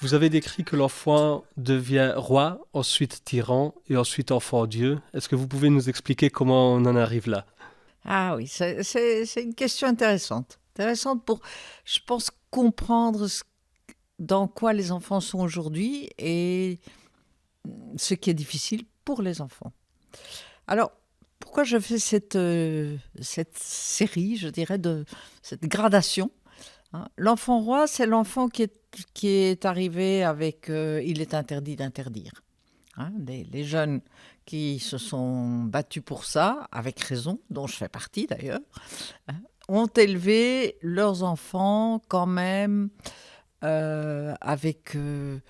Vous avez décrit que l'enfant devient roi, ensuite tyran et ensuite enfant Dieu. Est-ce que vous pouvez nous expliquer comment on en arrive là? Ah oui, c'est une question intéressante. Intéressante pour, je pense, comprendre dans quoi les enfants sont aujourd'hui et ce qui est difficile pour les enfants. Alors, pourquoi je fais cette série, je dirais, de cette gradation, hein. L'enfant roi, c'est l'enfant qui est arrivé avec il est interdit d'interdire, hein. Les jeunes qui se sont battus pour ça, avec raison, dont je fais partie d'ailleurs, hein, ont élevé leurs enfants quand même avec une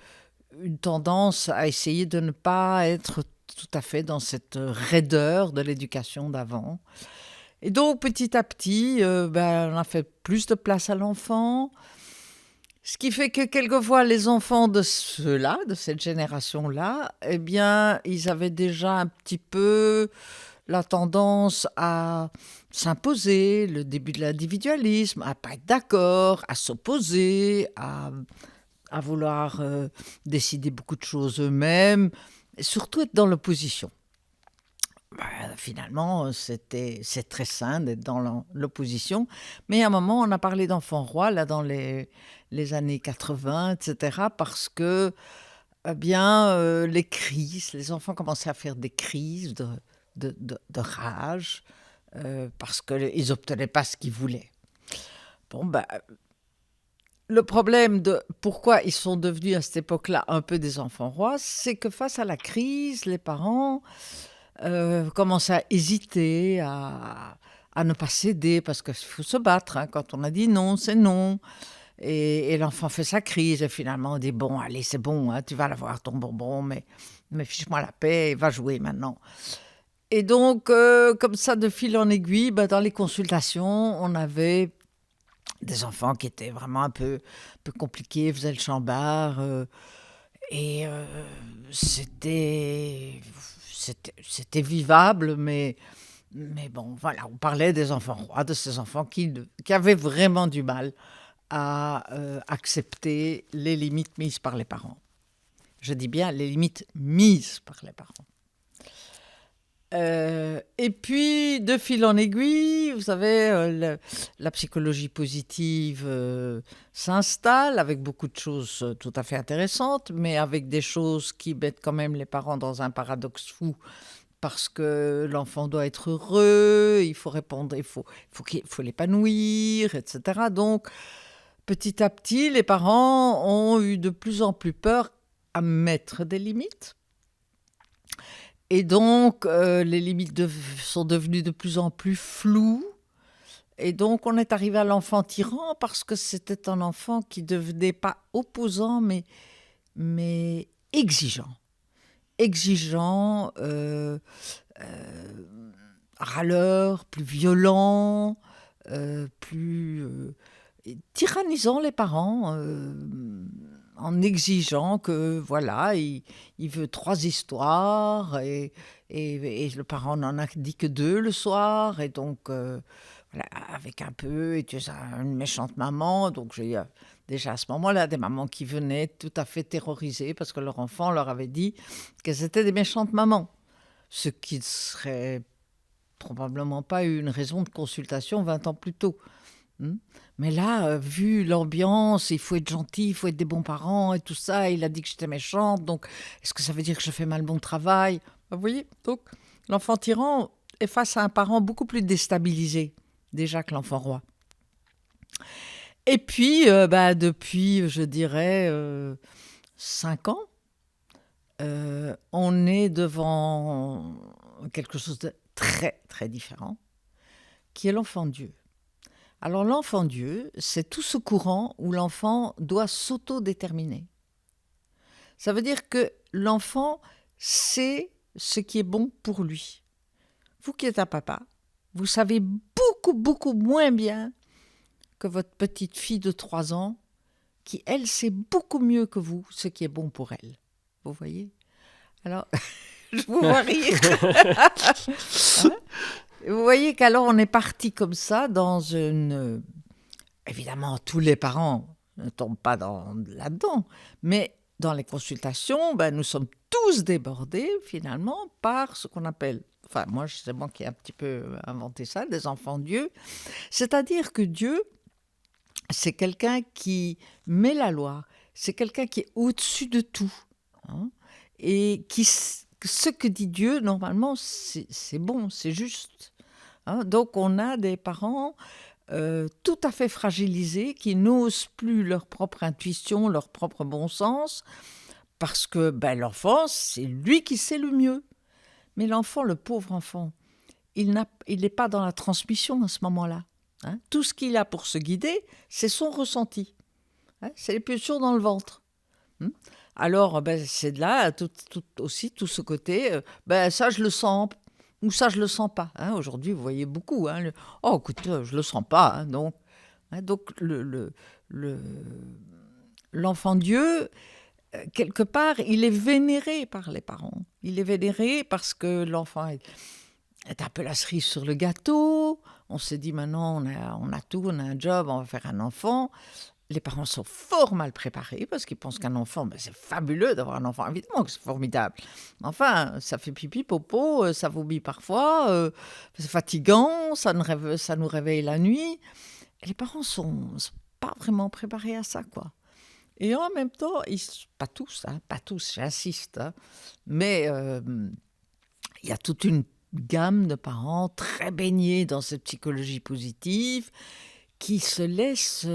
tendance à essayer de ne pas être tout à fait dans cette raideur de l'éducation d'avant. Et donc, petit à petit, on a fait plus de place à l'enfant, ce qui fait que quelquefois, les enfants de ceux-là, de cette génération-là, eh bien, ils avaient déjà un petit peu la tendance à s'imposer, le début de l'individualisme, à pas être d'accord, à s'opposer, à vouloir décider beaucoup de choses eux-mêmes, et surtout être dans l'opposition. Finalement, c'est très sain d'être dans l'opposition. Mais à un moment, on a parlé d'enfants rois, là, dans les années 80, etc., parce que, les crises, les enfants commençaient à faire des crises de rage, parce qu'ils n'obtenaient pas ce qu'ils voulaient. Bon, le problème de pourquoi ils sont devenus à cette époque-là un peu des enfants rois, c'est que face à la crise, les parents commençaient à hésiter, à ne pas céder, parce qu'il faut se battre, hein. Quand on a dit non, c'est non. Et l'enfant fait sa crise, et finalement on dit bon, allez, c'est bon, hein, tu vas l'avoir ton bonbon, mais fiche-moi la paix, va jouer maintenant. Et donc, comme ça, de fil en aiguille, dans les consultations, on avait des enfants qui étaient vraiment un peu compliqués, faisaient le chambard, et c'était vivable, mais bon, voilà, on parlait des enfants rois, de ces enfants qui avaient vraiment du mal à accepter les limites mises par les parents. Je dis bien les limites mises par les parents. Et puis, de fil en aiguille, vous savez, la psychologie positive s'installe avec beaucoup de choses tout à fait intéressantes, mais avec des choses qui mettent quand même les parents dans un paradoxe fou, parce que l'enfant doit être heureux, il faut répondre, il faut l'épanouir, etc. Donc, petit à petit, les parents ont eu de plus en plus peur à mettre des limites. Et donc, les limites sont devenues de plus en plus floues. Et donc, on est arrivé à l'enfant tyran parce que c'était un enfant qui ne devenait pas opposant, mais exigeant. Exigeant, râleur, plus violent, plus tyrannisant les parents, en exigeant que, voilà, il veut 3 histoires et le parent n'en a dit que 2 le soir. Et donc, voilà, avec un peu, et tu sais, une méchante maman. Donc, j'ai déjà à ce moment-là des mamans qui venaient tout à fait terrorisées parce que leur enfant leur avait dit qu'elles étaient des méchantes mamans. Ce qui ne serait probablement pas eu une raison de consultation 20 ans plus tôt. Mais là, vu l'ambiance, il faut être gentil, il faut être des bons parents et tout ça. Il a dit que j'étais méchante, donc est-ce que ça veut dire que je fais mal mon travail? Vous voyez, donc l'enfant tyran est face à un parent beaucoup plus déstabilisé déjà que l'enfant roi. Et puis, depuis, je dirais, 5 ans, on est devant quelque chose de très, très différent, qui est l'enfant Dieu. Alors l'enfant Dieu, c'est tout ce courant où l'enfant doit s'autodéterminer. Ça veut dire que l'enfant sait ce qui est bon pour lui. Vous qui êtes un papa, vous savez beaucoup, beaucoup moins bien que votre petite fille de 3 ans, qui, elle, sait beaucoup mieux que vous ce qui est bon pour elle. Vous voyez? Alors, je vous vois rire. Hein? Vous voyez qu'alors on est parti comme ça dans une... Évidemment, tous les parents ne tombe pas là-dedans. Mais dans les consultations, nous sommes tous débordés, finalement, par ce qu'on appelle, enfin, c'est moi qui ai un petit peu inventé ça, des enfants Dieu. C'est-à-dire que Dieu, c'est quelqu'un qui met la loi, c'est quelqu'un qui est au-dessus de tout. Hein, et ce que dit Dieu, normalement, c'est bon, c'est juste. Hein, donc, on a des parents tout à fait fragilisés qui n'osent plus leur propre intuition, leur propre bon sens, parce que l'enfant, c'est lui qui sait le mieux. Mais l'enfant, le pauvre enfant, il n'est pas dans la transmission à ce moment-là. Hein. Tout ce qu'il a pour se guider, c'est son ressenti. Hein. C'est les pulsions dans le ventre. Alors, c'est de là aussi tout ce côté, ça je le sens, ou ça je le sens pas. Hein. Aujourd'hui, vous voyez beaucoup. Hein, oh, écoute, je le sens pas. Hein, donc l'enfant Dieu, quelque part, il est vénéré par les parents. Il est vénéré parce que l'enfant est un peu la cerise sur le gâteau. On s'est dit, maintenant, on a tout, on a un job, on va faire un enfant. Les parents sont fort mal préparés parce qu'ils pensent qu'un enfant, c'est fabuleux d'avoir un enfant. Évidemment que c'est formidable. Enfin, ça fait pipi, popo, ça vomit parfois, c'est fatigant, ça nous réveille la nuit. Et les parents sont pas vraiment préparés à ça, quoi. Et en même temps, pas tous, j'insiste, hein, mais il y a toute une gamme de parents très baignés dans cette psychologie positive qui se laissent...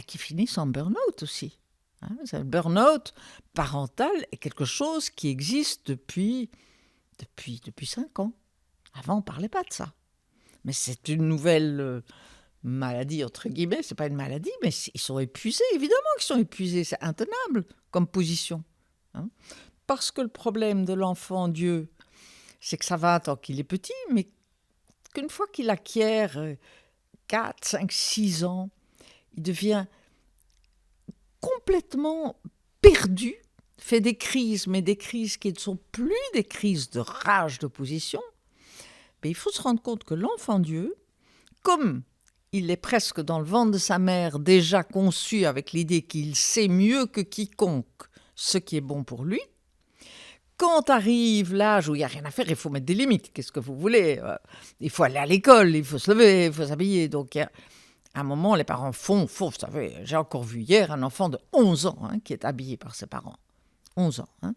qui finissent en burn-out aussi. Hein. Le burn-out parental est quelque chose qui existe depuis 5 ans. Avant, on ne parlait pas de ça. Mais c'est une nouvelle maladie, entre guillemets. Ce n'est pas une maladie, mais ils sont épuisés. Évidemment qu'ils sont épuisés. C'est intenable comme position. Hein. Parce que le problème de l'enfant Dieu, c'est que ça va tant qu'il est petit, mais qu'une fois qu'il acquiert 4, 5, 6 ans, il devient complètement perdu, fait des crises, mais des crises qui ne sont plus des crises de rage, d'opposition. Mais il faut se rendre compte que l'enfant Dieu, comme il est presque dans le ventre de sa mère, déjà conçu avec l'idée qu'il sait mieux que quiconque ce qui est bon pour lui, quand arrive l'âge où il n'y a rien à faire, il faut mettre des limites. Qu'est-ce que vous voulez ? Il faut aller à l'école, il faut se lever, il faut s'habiller. Donc, à un moment, les parents font, vous savez, j'ai encore vu hier un enfant de 11 ans qui est habillé par ses parents. 11 ans. Hein,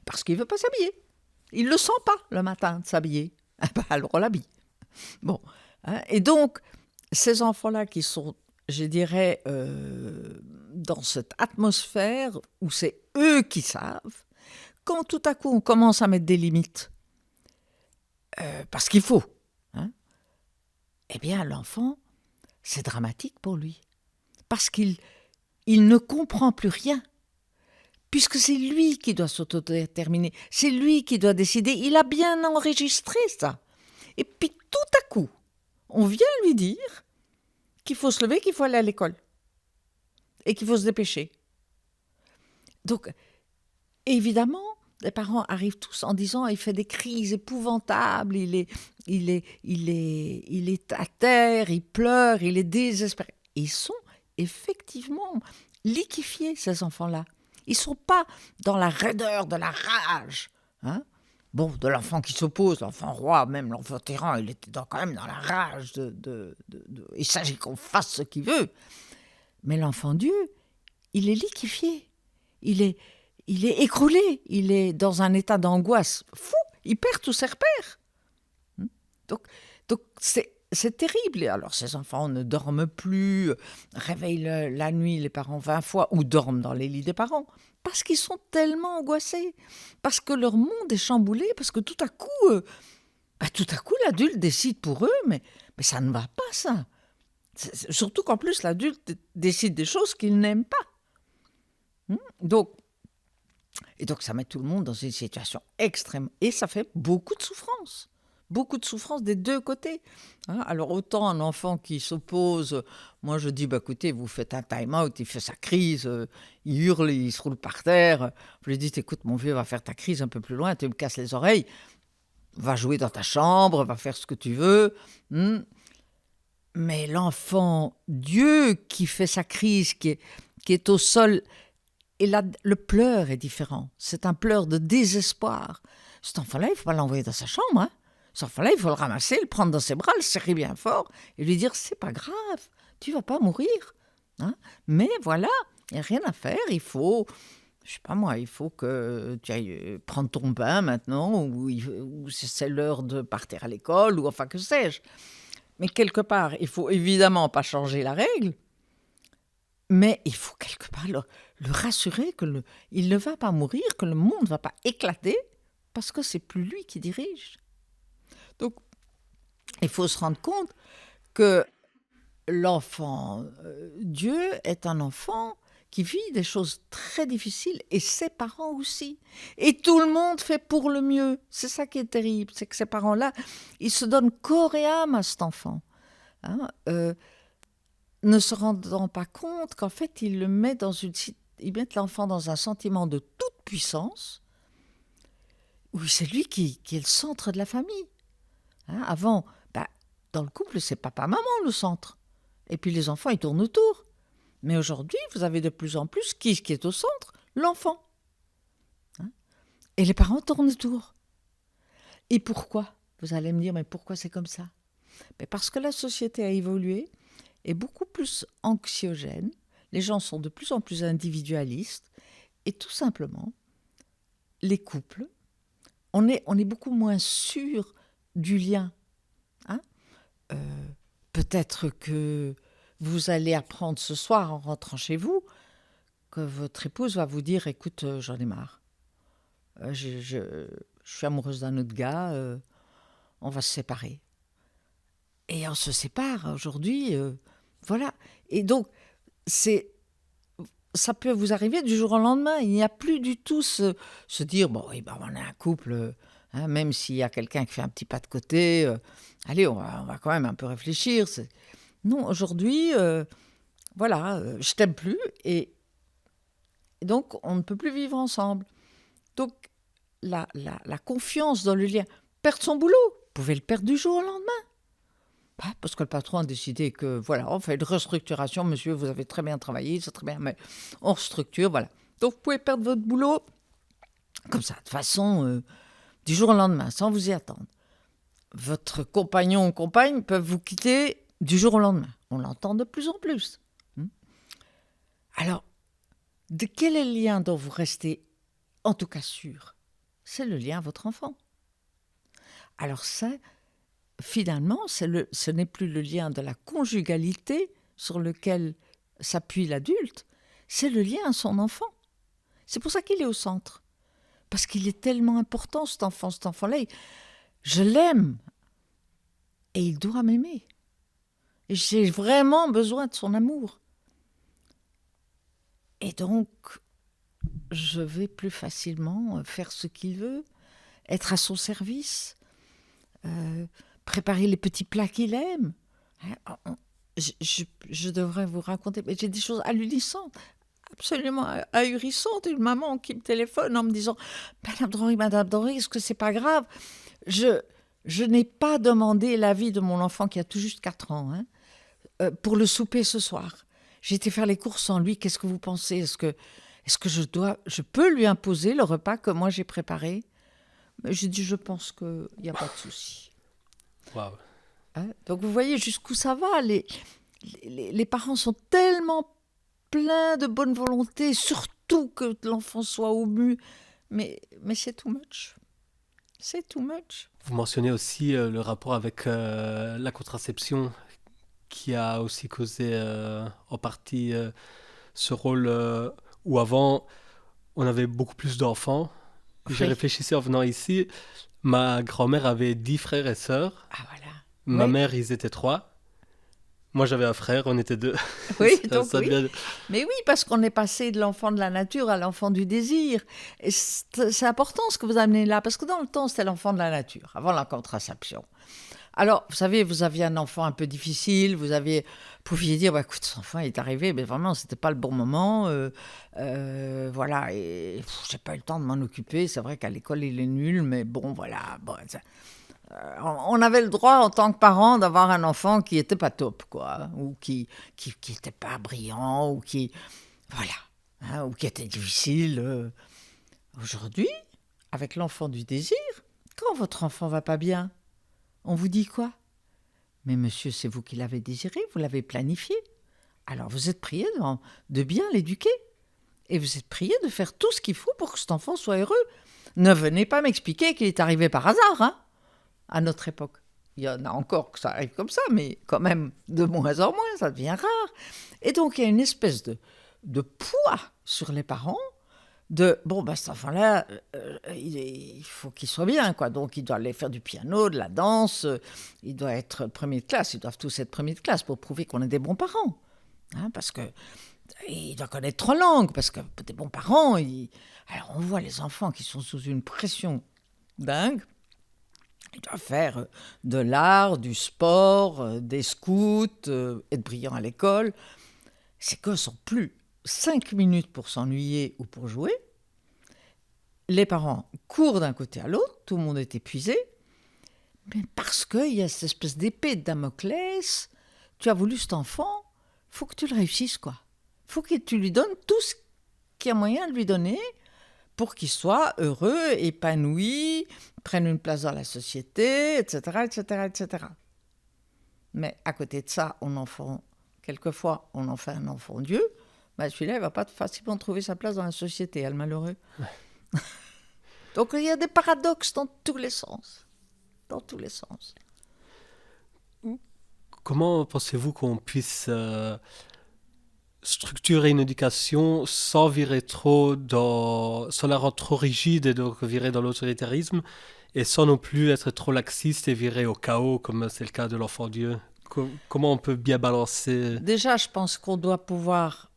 parce qu'il ne veut pas s'habiller. Il ne le sent pas le matin de s'habiller. Alors on l'habille. Bon. Hein, et donc, ces enfants-là qui sont, je dirais, dans cette atmosphère où c'est eux qui savent, quand tout à coup on commence à mettre des limites, parce qu'il faut, hein, eh bien l'enfant, c'est dramatique pour lui. Parce qu'il ne comprend plus rien. Puisque c'est lui qui doit s'autodéterminer. C'est lui qui doit décider. Il a bien enregistré ça. Et puis tout à coup, on vient lui dire qu'il faut se lever, qu'il faut aller à l'école. Et qu'il faut se dépêcher. Donc, évidemment, les parents arrivent tous en disant il fait des crises épouvantables, il est à terre, il pleure, il est désespéré. Et ils sont effectivement liquéfiés, ces enfants-là. Ils ne sont pas dans la raideur de la rage. Hein, bon, de l'enfant qui s'oppose, l'enfant roi, même l'enfant tyran, il était quand même dans la rage. Il s'agit qu'on fasse ce qu'il veut. Mais l'enfant Dieu, il est liquéfié. Il est écroulé, il est dans un état d'angoisse fou, il perd tous ses repères. Donc c'est terrible. Et alors ces enfants ne dorment plus, réveillent la nuit les parents 20 fois, ou dorment dans les lits des parents, parce qu'ils sont tellement angoissés, parce que leur monde est chamboulé, parce que tout à coup l'adulte décide pour eux, mais ça ne va pas ça. Surtout qu'en plus l'adulte décide des choses qu'il n'aime pas. Donc ça met tout le monde dans une situation extrême. Et ça fait beaucoup de souffrance. Beaucoup de souffrance des deux côtés. Hein, alors autant un enfant qui s'oppose, moi je dis, écoutez, vous faites un time-out, il fait sa crise, il hurle, il se roule par terre. Vous lui dites, écoute mon vieux, va faire ta crise un peu plus loin, tu me casses les oreilles, va jouer dans ta chambre, va faire ce que tu veux. Mais Mais l'enfant Dieu qui fait sa crise, qui est au sol, et là, le pleur est différent. C'est un pleur de désespoir. Cet enfant-là, il ne faut pas l'envoyer dans sa chambre. Hein. Cet enfant-là, il faut le ramasser, le prendre dans ses bras, le serrer bien fort et lui dire, c'est pas grave, tu vas pas mourir. Hein. Mais voilà, il n'y a rien à faire. Il faut, je sais pas moi, il faut que tu ailles prendre ton bain maintenant, ou c'est l'heure de partir à l'école, ou enfin que sais-je. Mais quelque part, il faut évidemment pas changer la règle, mais il faut quelque part le rassurer il ne va pas mourir, que le monde ne va pas éclater, parce que c'est plus lui qui dirige. Donc, il faut se rendre compte que l'enfant Dieu est un enfant qui vit des choses très difficiles, et ses parents aussi. Et tout le monde fait pour le mieux. C'est ça qui est terrible, c'est que ces parents-là, ils se donnent corps et âme à cet enfant. Hein, ne se rendant pas compte qu'en fait, ils mettent l'enfant dans un sentiment de toute puissance, où c'est lui qui est le centre de la famille. Hein, avant, dans le couple, c'est papa-maman le centre. Et puis les enfants, ils tournent autour. Mais aujourd'hui, vous avez de plus en plus qui est au centre? L'enfant. Hein, et les parents tournent autour. Et pourquoi? Vous allez me dire, mais pourquoi c'est comme ça? Mais parce que la société a évolué, est beaucoup plus anxiogène, les gens sont de plus en plus individualistes, et tout simplement, les couples, on est beaucoup moins sûr du lien. Hein, peut-être que vous allez apprendre ce soir en rentrant chez vous que votre épouse va vous dire, écoute, j'en ai marre. Je suis amoureuse d'un autre gars, on va se séparer. Et on se sépare aujourd'hui, voilà. Et donc, ça peut vous arriver du jour au lendemain. Il n'y a plus du tout se dire, bon, on est un couple, hein, même s'il y a quelqu'un qui fait un petit pas de côté, allez, on va quand même un peu réfléchir. Non, aujourd'hui, voilà, je t'aime plus, et donc on ne peut plus vivre ensemble. Donc, la confiance dans le lien, perdre son boulot, vous pouvez le perdre du jour au lendemain. Parce que le patron a décidé que, voilà, on fait une restructuration, monsieur, vous avez très bien travaillé, c'est très bien, mais on restructure, voilà. Donc, vous pouvez perdre votre boulot comme ça, de façon, du jour au lendemain, sans vous y attendre. Votre compagnon ou compagne peuvent vous quitter du jour au lendemain. On l'entend de plus en plus. Alors, de quel est le lien dont vous restez, en tout cas sûr? C'est le lien à votre enfant. Alors ça, finalement, ce n'est plus le lien de la conjugalité sur lequel s'appuie l'adulte, c'est le lien à son enfant. C'est pour ça qu'il est au centre. Parce qu'il est tellement important, cet enfant-là. Je l'aime et il doit m'aimer. Et j'ai vraiment besoin de son amour. Et donc, je vais plus facilement faire ce qu'il veut, être à son service, préparer les petits plats qu'il aime. Je devrais vous raconter, mais j'ai des choses ahurissantes, absolument ahurissantes. Une maman qui me téléphone en me disant « Madame Doré, est-ce que c'est pas grave ?» Je n'ai pas demandé l'avis de mon enfant qui a tout juste 4 ans, pour le souper ce soir. J'ai été faire les courses sans lui. Qu'est-ce que vous pensez? Est-ce que je peux lui imposer le repas que moi j'ai préparé? Mais j'ai dit, je pense qu'il n'y a pas de souci. Wow. Donc vous voyez jusqu'où ça va. Les parents sont tellement pleins de bonne volonté, surtout que l'enfant soit au mieux. Mais c'est too much. C'est too much. Vous mentionnez aussi le rapport avec la contraception qui a aussi causé en partie ce rôle où avant on avait beaucoup plus d'enfants. Oui. J'ai réfléchi en venant ici. Ma grand-mère avait 10 frères et sœurs. Ah voilà. Ma mère, ils étaient 3. Moi, j'avais un frère, on était 2. Oui, donc oui. Bien... Mais oui, parce qu'on est passé de l'enfant de la nature à l'enfant du désir. Et c'est important ce que vous amenez là, parce que dans le temps, c'était l'enfant de la nature, avant la contraception. Alors, vous savez, vous aviez un enfant un peu difficile, vous pouviez dire, écoute, cet enfant est arrivé, mais vraiment, c'était pas le bon moment, voilà, et j'ai pas eu le temps de m'en occuper. C'est vrai qu'à l'école, il est nul, mais bon, voilà. Bon, on avait le droit en tant que parent d'avoir un enfant qui était pas top, quoi, ou qui était pas brillant, ou qui, voilà, hein, ou qui était difficile. Aujourd'hui, avec l'enfant du désir, quand votre enfant va pas bien, on vous dit quoi? Mais monsieur, c'est vous qui l'avez désiré, vous l'avez planifié. Alors vous êtes prié de bien l'éduquer. Et vous êtes prié de faire tout ce qu'il faut pour que cet enfant soit heureux. Ne venez pas m'expliquer qu'il est arrivé par hasard, hein, à notre époque. Il y en a encore que ça arrive comme ça, mais quand même de moins en moins, ça devient rare. Et donc il y a une espèce de poids sur les parents de bon, cet enfant-là, il faut qu'il soit bien, quoi. Donc il doit aller faire du piano, de la danse, il doit être premier de classe, ils doivent tous être premier de classe pour prouver qu'on est des bons parents. Hein, parce que il doit connaître 3 langues, parce que des bons parents, alors on voit les enfants qui sont sous une pression dingue. Ils doivent faire de l'art, du sport, des scouts, être brillants à l'école. Ces gosses n'ont plus 5 minutes pour s'ennuyer ou pour jouer. Les parents courent d'un côté à l'autre, tout le monde est épuisé, mais parce qu'il y a cette espèce d'épée de Damoclès, tu as voulu cet enfant, il faut que tu le réussisses, quoi. Il faut que tu lui donnes tout ce qu'il y a moyen de lui donner pour qu'il soit heureux, épanoui, prenne une place dans la société, etc., etc., etc. Mais à côté de ça, quelquefois, on en fait un enfant Dieu. Celui-là, il ne va pas facilement trouver sa place dans la société, le malheureux. Ouais. Donc, il y a des paradoxes dans tous les sens. Dans tous les sens. Comment pensez-vous qu'on puisse structurer une éducation sans sans la rendre trop rigide et donc virer dans l'autoritarisme, et sans non plus être trop laxiste et virer au chaos, comme c'est le cas de l'enfant Dieu? Comment on peut bien balancer? Déjà, je pense qu'on doit pouvoir,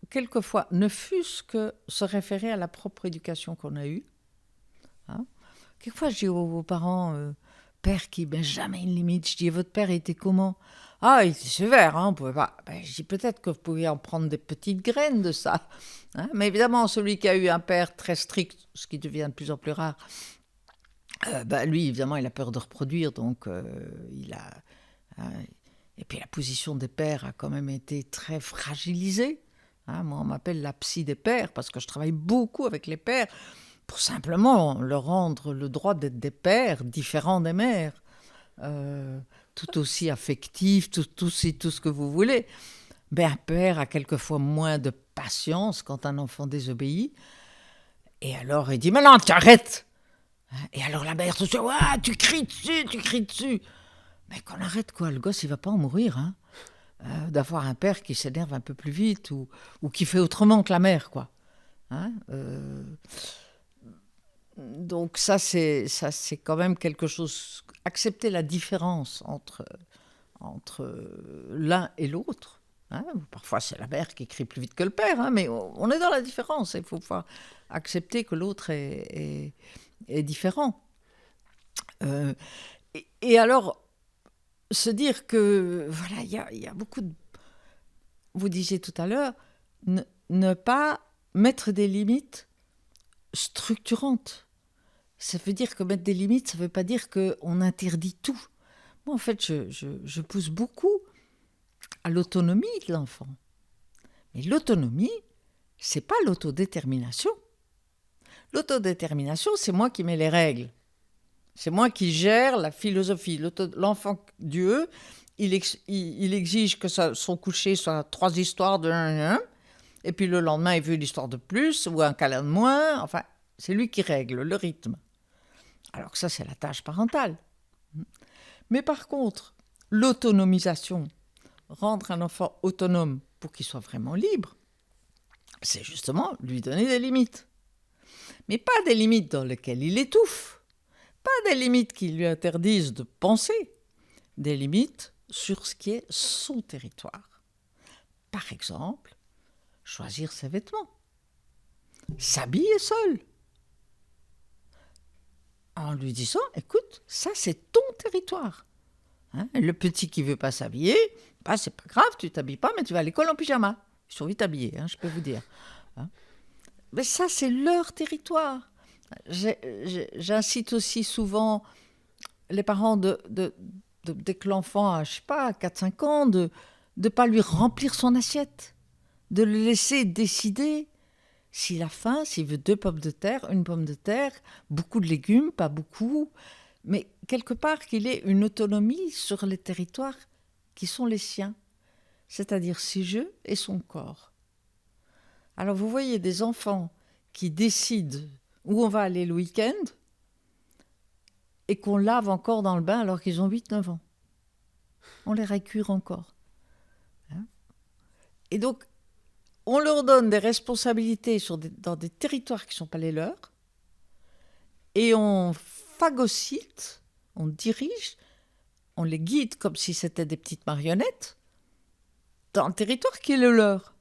quelquefois, ne fût-ce que se référer à la propre éducation qu'on a eue. Hein? Quelquefois, je dis aux parents, père qui met jamais une limite, je dis, votre père était comment? Ah, il était sévère, hein, on pouvait pas. Je dis, peut-être que vous pouviez en prendre des petites graines de ça. Hein? Mais évidemment, celui qui a eu un père très strict, ce qui devient de plus en plus rare, lui, évidemment, il a peur de reproduire, donc il a... et puis la position des pères a quand même été très fragilisée. Hein? Moi, on m'appelle la psy des pères, parce que je travaille beaucoup avec les pères, pour simplement leur rendre le droit d'être des pères différents des mères, tout aussi affectifs, tout ce que vous voulez. Mais un père a quelquefois moins de patience quand un enfant désobéit. Et alors il dit, mais non, tu arrêtes. Et alors la mère se dit, ouais, tu cries dessus. Mais qu'on arrête, quoi, le gosse il va pas en mourir, hein. D'avoir un père qui s'énerve un peu plus vite ou qui fait autrement que la mère, quoi. Hein, donc ça c'est quand même quelque chose. Accepter la différence entre l'un et l'autre. Hein, parfois c'est la mère qui crie plus vite que le père, hein, mais on est dans la différence. Il faut pouvoir accepter que l'autre est différent. Et alors se dire que voilà, il y a beaucoup de. Vous disiez tout à l'heure, ne pas mettre des limites structurantes. Ça veut dire que mettre des limites, ça ne veut pas dire qu'on interdit tout. Moi, en fait, je pousse beaucoup à l'autonomie de l'enfant. Mais l'autonomie, ce n'est pas l'autodétermination. L'autodétermination, c'est moi qui mets les règles. C'est moi qui gère la philosophie. L'enfant Dieu, il exige que son coucher soit 3 histoires de 1, et puis le lendemain, il veut une histoire de plus ou un câlin de moins. Enfin, c'est lui qui règle le rythme. Alors que ça, c'est la tâche parentale. Mais par contre, l'autonomisation, rendre un enfant autonome pour qu'il soit vraiment libre, c'est justement lui donner des limites. Mais pas des limites dans lesquelles il étouffe, pas des limites qui lui interdisent de penser, des limites sur ce qui est son territoire. Par exemple, choisir ses vêtements, s'habiller seul. En lui disant, écoute, ça c'est ton territoire. Hein, le petit qui ne veut pas s'habiller, c'est pas grave, tu ne t'habilles pas, mais tu vas à l'école en pyjama. Ils sont vite habillés, je peux vous dire. Hein. Mais ça, c'est leur territoire. J'incite aussi souvent les parents, dès que l'enfant a, je sais pas, 4-5 ans, de ne pas lui remplir son assiette, de le laisser décider s'il a faim, s'il veut 2 pommes de terre, une pomme de terre, beaucoup de légumes, pas beaucoup, mais quelque part qu'il ait une autonomie sur les territoires qui sont les siens, c'est-à-dire ses jeux et son corps. Alors vous voyez des enfants qui décident où on va aller le week-end et qu'on lave encore dans le bain alors qu'ils ont 8-9 ans. On les récure encore. Hein? Et donc, on leur donne des responsabilités dans des territoires qui ne sont pas les leurs et on phagocyte, on dirige, on les guide comme si c'était des petites marionnettes dans un territoire qui est le leur.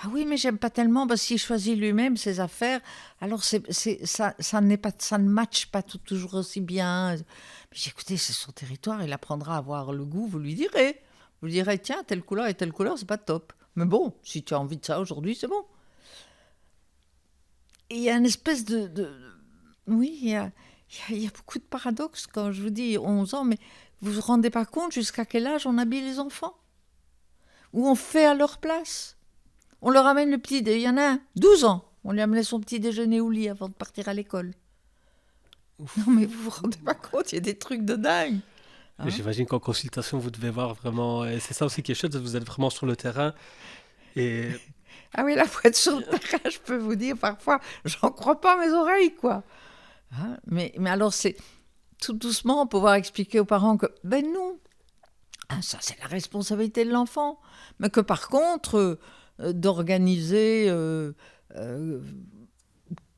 Ah oui, mais j'aime pas tellement, parce qu'il choisit lui-même ses affaires, alors ça ne matche pas toujours aussi bien. Mais écoutez, c'est son territoire, il apprendra à avoir le goût, vous lui direz. Vous lui direz, tiens, telle couleur et telle couleur, c'est pas top. Mais bon, si tu as envie de ça aujourd'hui, c'est bon. Et il y a une espèce oui, il y a beaucoup de paradoxes quand je vous dis 11 ans, mais vous ne vous rendez pas compte jusqu'à quel âge on habille les enfants? Ou on fait à leur place? On leur amène le petit déjeuner. Il y en a un, 12 ans. On lui amène son petit déjeuner au lit avant de partir à l'école. Ouf. Non, mais vous vous rendez pas compte, il y a des trucs de dingue. Hein? J'imagine qu'en consultation, vous devez voir vraiment... Et c'est ça aussi qui est chouette, vous êtes vraiment sur le terrain. Et... Ah oui, là, pour être sur le terrain, je peux vous dire, parfois, j'en crois pas mes oreilles, quoi. Hein? Mais alors, c'est tout doucement pouvoir expliquer aux parents que, ben non, ça, c'est la responsabilité de l'enfant. Mais que par contre... d'organiser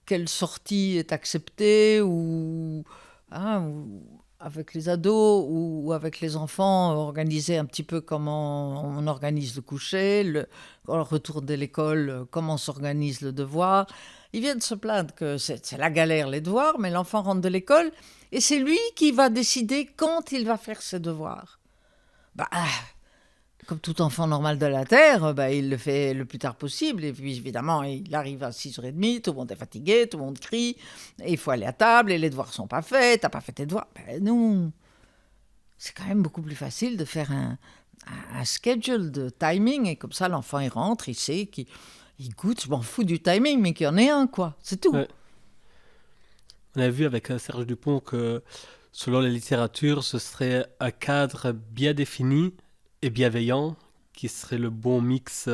quelle sortie est acceptée ou avec les ados ou avec les enfants, organiser un petit peu comment on organise le coucher, le retour de l'école, comment s'organise le devoir. Ils viennent se plaindre que c'est la galère les devoirs, mais l'enfant rentre de l'école et c'est lui qui va décider quand il va faire ses devoirs. Comme tout enfant normal de la Terre, il le fait le plus tard possible. Et puis, évidemment, il arrive à 6h30, tout le monde est fatigué, tout le monde crie, et il faut aller à table, et les devoirs ne sont pas faits, tu n'as pas fait tes devoirs. Non, c'est quand même beaucoup plus facile de faire un schedule de timing, et comme ça, l'enfant, il rentre, il sait qu'il goûte, je m'en fous du timing, mais qu'il y en ait un, quoi. C'est tout. Ouais. On a vu avec Serge Dupont que, selon la littérature, ce serait un cadre bien défini et bienveillant, qui serait le bon mix.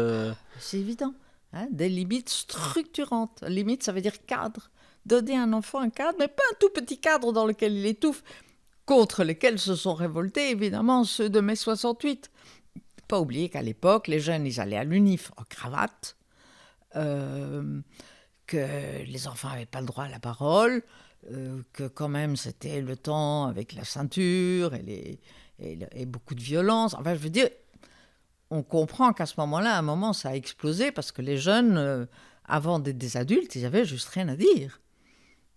C'est évident. Hein, des limites structurantes. Limite, ça veut dire cadre. Donner à un enfant un cadre, mais pas un tout petit cadre dans lequel il étouffe, contre lesquels se sont révoltés, évidemment, ceux de mai 68. Pas oublier qu'à l'époque, les jeunes, ils allaient à l'UNIF en cravate, que les enfants n'avaient pas le droit à la parole, que quand même, c'était le temps avec la ceinture et beaucoup de violence. Enfin, je veux dire, on comprend qu'à ce moment-là, à un moment, ça a explosé parce que les jeunes, avant d'être des adultes, ils avaient juste rien à dire.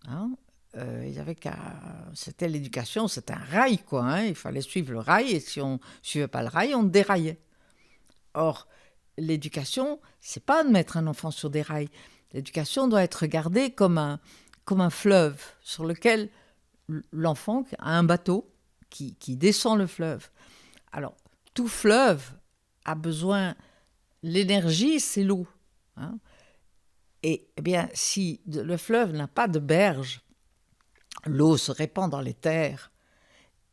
Hein? Ils avaient c'était l'éducation, c'était un rail, quoi. Hein? Il fallait suivre le rail et si on ne suivait pas le rail, on déraillait. Or, l'éducation, c'est pas de mettre un enfant sur des rails. L'éducation doit être regardée comme un fleuve sur lequel l'enfant a un bateau qui descend le fleuve. Alors, tout fleuve a besoin... L'énergie, c'est l'eau. Hein? Et eh bien, si le fleuve n'a pas de berge, l'eau se répand dans les terres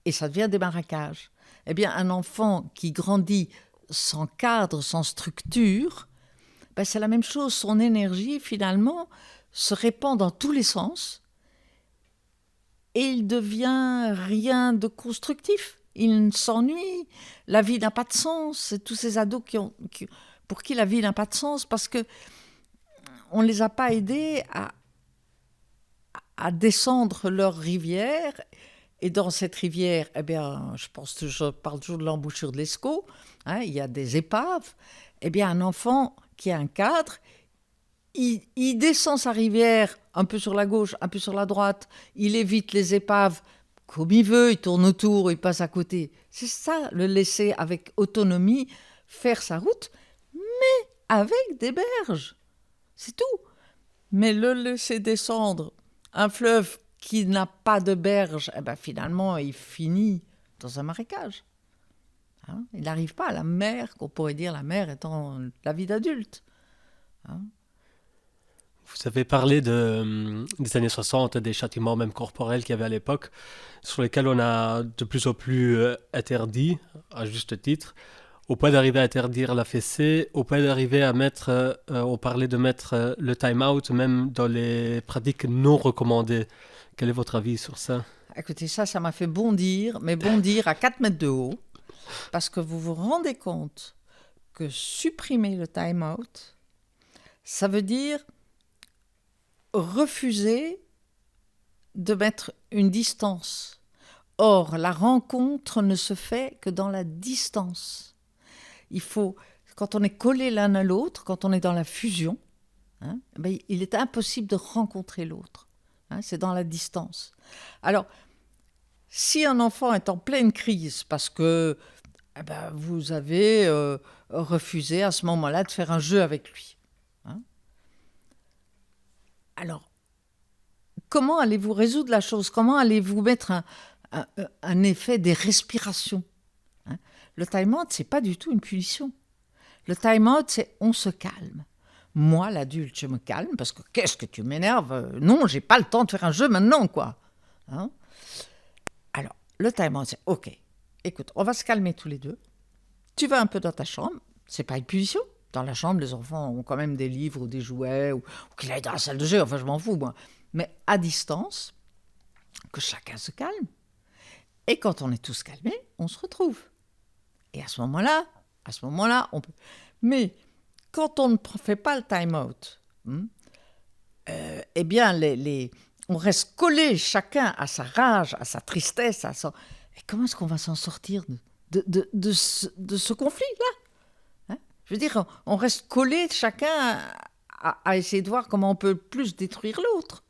et ça devient des marécages. Eh bien, un enfant qui grandit sans cadre, sans structure, c'est la même chose. Son énergie, finalement, se répand dans tous les sens et il devient rien de constructif. Il s'ennuie, la vie n'a pas de sens. C'est tous ces ados pour qui la vie n'a pas de sens parce qu'on ne les a pas aidés à descendre leur rivière. Et dans cette rivière, eh bien, je parle toujours de l'embouchure de l'Escaut, hein, il y a des épaves. Eh bien, un enfant qui a un cadre, il descend sa rivière un peu sur la gauche, un peu sur la droite, il évite les épaves comme il veut, il tourne autour, il passe à côté. C'est ça, le laisser avec autonomie faire sa route, mais avec des berges. C'est tout. Mais le laisser descendre un fleuve qui n'a pas de berge, eh ben, finalement, il finit dans un marécage. Hein, il n'arrive pas à la mer, qu'on pourrait dire la mer étant la vie d'adulte. Hein. Vous avez parlé des années 60, des châtiments même corporels qu'il y avait à l'époque, sur lesquels on a de plus en plus interdit, à juste titre, au point d'arriver à interdire la fessée, au point d'arriver à mettre, on parlait de mettre le time-out même dans les pratiques non recommandées. Quel est votre avis sur ça? Écoutez, ça m'a fait bondir, mais bondir à 4 mètres de haut, parce que vous vous rendez compte que supprimer le time-out, ça veut dire refuser de mettre une distance. Or, la rencontre ne se fait que dans la distance. Il faut, quand on est collé l'un à l'autre, quand on est dans la fusion, hein, ben, il est impossible de rencontrer l'autre. Hein, c'est dans la distance. Alors, si un enfant est en pleine crise parce que vous avez refusé à ce moment-là de faire un jeu avec lui, hein, alors, comment allez-vous résoudre la chose? Comment allez-vous mettre un effet des respirations? Hein? Le time-out, ce n'est pas du tout une punition. Le time-out, c'est on se calme. Moi, l'adulte, je me calme parce que qu'est-ce que tu m'énerves? Non, j'ai pas le temps de faire un jeu maintenant, quoi. Hein? Alors, le time-out, c'est OK. Écoute, on va se calmer tous les deux. Tu vas un peu dans ta chambre. C'est pas une punition. Dans la chambre, les enfants ont quand même des livres ou des jouets ou qu'il aille dans la salle de jeu. Enfin, je m'en fous, moi. Mais à distance, que chacun se calme. Et quand on est tous calmés, on se retrouve. Et à ce moment-là, on peut. Mais quand on ne fait pas le time-out, eh bien, on reste collé chacun à sa rage, à sa tristesse, à son... Et comment est-ce qu'on va s'en sortir de ce conflit-là? Hein? Je veux dire, on reste collé chacun à essayer de voir comment on peut plus détruire l'autre.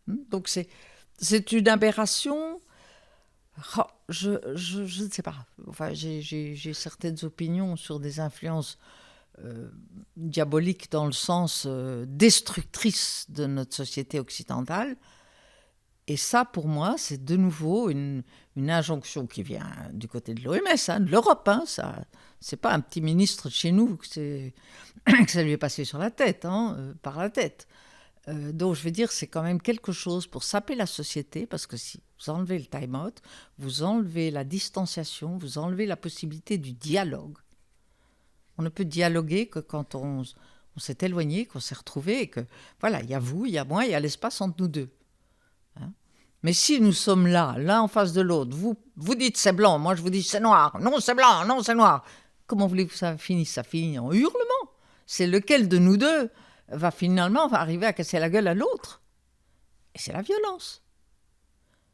Donc c'est une aberration. Oh, je ne sais pas. Enfin, j'ai certaines opinions sur des influences diaboliques dans le sens destructrice de notre société occidentale. Et ça, pour moi, c'est de nouveau une injonction qui vient du côté de l'OMS, hein, de l'Europe. Hein, ça, c'est pas un petit ministre de chez nous que ça lui est passé sur la tête, par la tête. Donc, je veux dire, c'est quand même quelque chose pour saper la société, parce que si vous enlevez le time-out, vous enlevez la distanciation, vous enlevez la possibilité du dialogue. On ne peut dialoguer que quand on s'est éloigné, qu'on s'est retrouvé, et que, voilà, il y a vous, il y a moi, il y a l'espace entre nous deux. Hein? Mais si nous sommes là, l'un en face de l'autre, vous dites c'est blanc, moi je vous dis c'est noir, non c'est blanc, non c'est noir, comment voulez-vous que ça finisse? Ça finit en hurlement. C'est lequel de nous deux va finalement arriver à casser la gueule à l'autre. Et c'est la violence.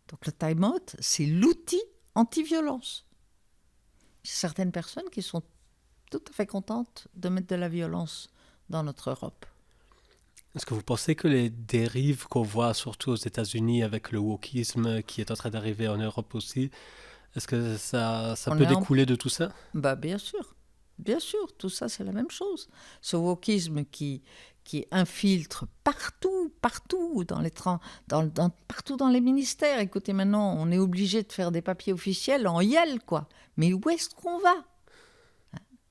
Donc le time-out, c'est l'outil anti-violence. Il y a certaines personnes qui sont tout à fait contentes de mettre de la violence dans notre Europe. Est-ce que vous pensez que les dérives qu'on voit surtout aux États-Unis avec le wokisme qui est en train d'arriver en Europe aussi, est-ce que ça peut découler de tout ça? Bien sûr. Bien sûr, tout ça, c'est la même chose. Ce wokisme qui infiltre partout, partout dans les ministères. Écoutez, maintenant, on est obligé de faire des papiers officiels en YEL, quoi. Mais où est-ce qu'on va?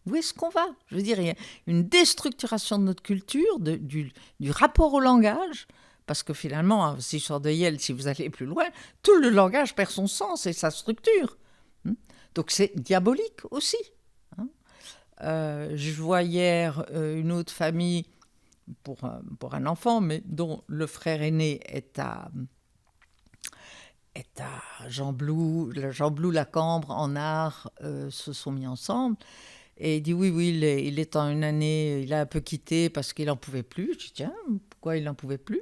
Où est-ce qu'on va? Je veux dire, il y a une déstructuration de notre culture, du rapport au langage, parce que finalement, si je sors de YEL, si vous allez plus loin, tout le langage perd son sens et sa structure. Donc c'est diabolique aussi. Je vois hier une autre famille pour un enfant, mais dont le frère aîné est à Jean Blou, Lacambre en art, se sont mis ensemble. Et il dit oui, il est en une année, il a un peu quitté parce qu'il n'en pouvait plus. Je dis tiens, pourquoi il n'en pouvait plus?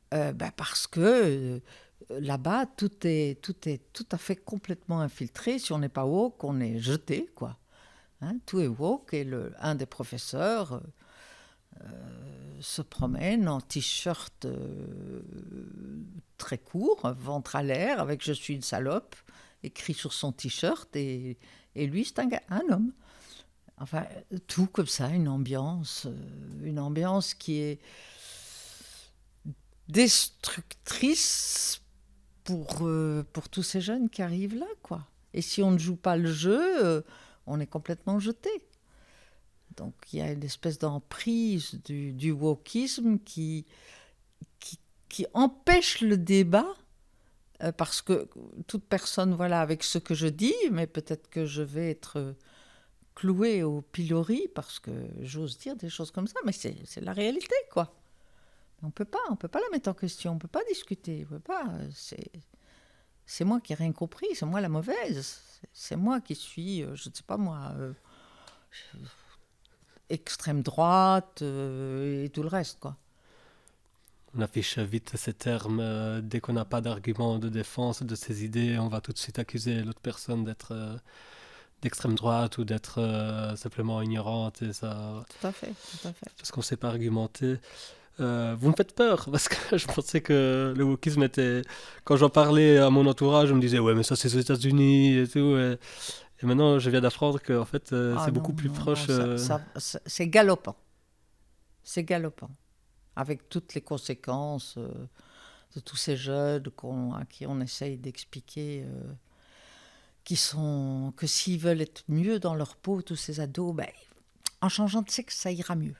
Parce que là-bas, tout est tout à fait complètement infiltré. Si on n'est pas woke, on est jeté, quoi. Hein, tout est woke et un des professeurs se promène en t-shirt très court, ventre à l'air, avec « Je suis une salope » écrit sur son t-shirt, et lui, c'est un homme. Enfin, tout comme ça, une ambiance qui est destructrice pour tous ces jeunes qui arrivent là, quoi. Et si on ne joue pas le jeu, on est complètement jeté. Donc il y a une espèce d'emprise du wokisme qui empêche le débat, parce que toute personne, voilà, avec ce que je dis, mais peut-être que je vais être clouée au pilori parce que j'ose dire des choses comme ça, mais c'est la réalité, quoi. On peut pas la mettre en question, on peut pas discuter, on peut pas. C'est moi qui n'ai rien compris, c'est moi la mauvaise, c'est moi qui suis, je ne sais pas moi, extrême droite et tout le reste, quoi. On affiche vite ces termes. Dès qu'on n'a pas d'argument de défense de ces idées, on va tout de suite accuser l'autre personne d'être d'extrême droite ou d'être simplement ignorante. Et ça, Tout à fait, tout à fait. parce qu'on ne sait pas argumenter. Vous me faites peur, parce que je pensais que le wokisme était... Quand j'en parlais à mon entourage, je me disais, ouais, mais ça c'est aux États-Unis et tout. Et maintenant, je viens d'apprendre que en fait, c'est beaucoup plus proche. C'est galopant. C'est galopant. Avec toutes les conséquences de tous ces jeunes à qui on essaye d'expliquer que s'ils veulent être mieux dans leur peau, tous ces ados, ben, en changeant de sexe, ça ira mieux.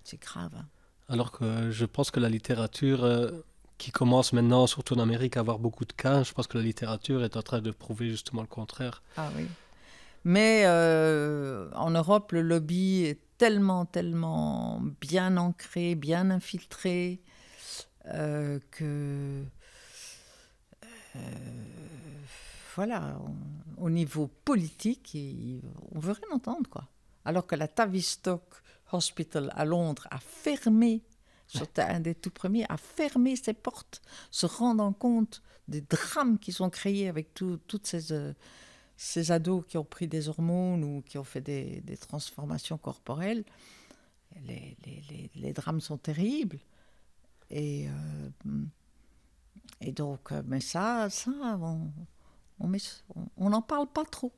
C'est grave. Hein. Alors que je pense que la littérature, qui commence maintenant, surtout en Amérique, à avoir beaucoup de cas, je pense que la littérature est en train de prouver justement le contraire. Ah oui. Mais en Europe, le lobby est tellement bien ancré, bien infiltré, que voilà, au niveau politique, on veut rien entendre, quoi. Alors que la Tavistock Hospital à Londres a fermé, c'était un des tout premiers, a fermé ses portes, se rendant compte des drames qui sont créés avec toutes ces ados qui ont pris des hormones ou qui ont fait des transformations corporelles. Les drames sont terribles. Et donc, mais ça on n'en parle pas trop.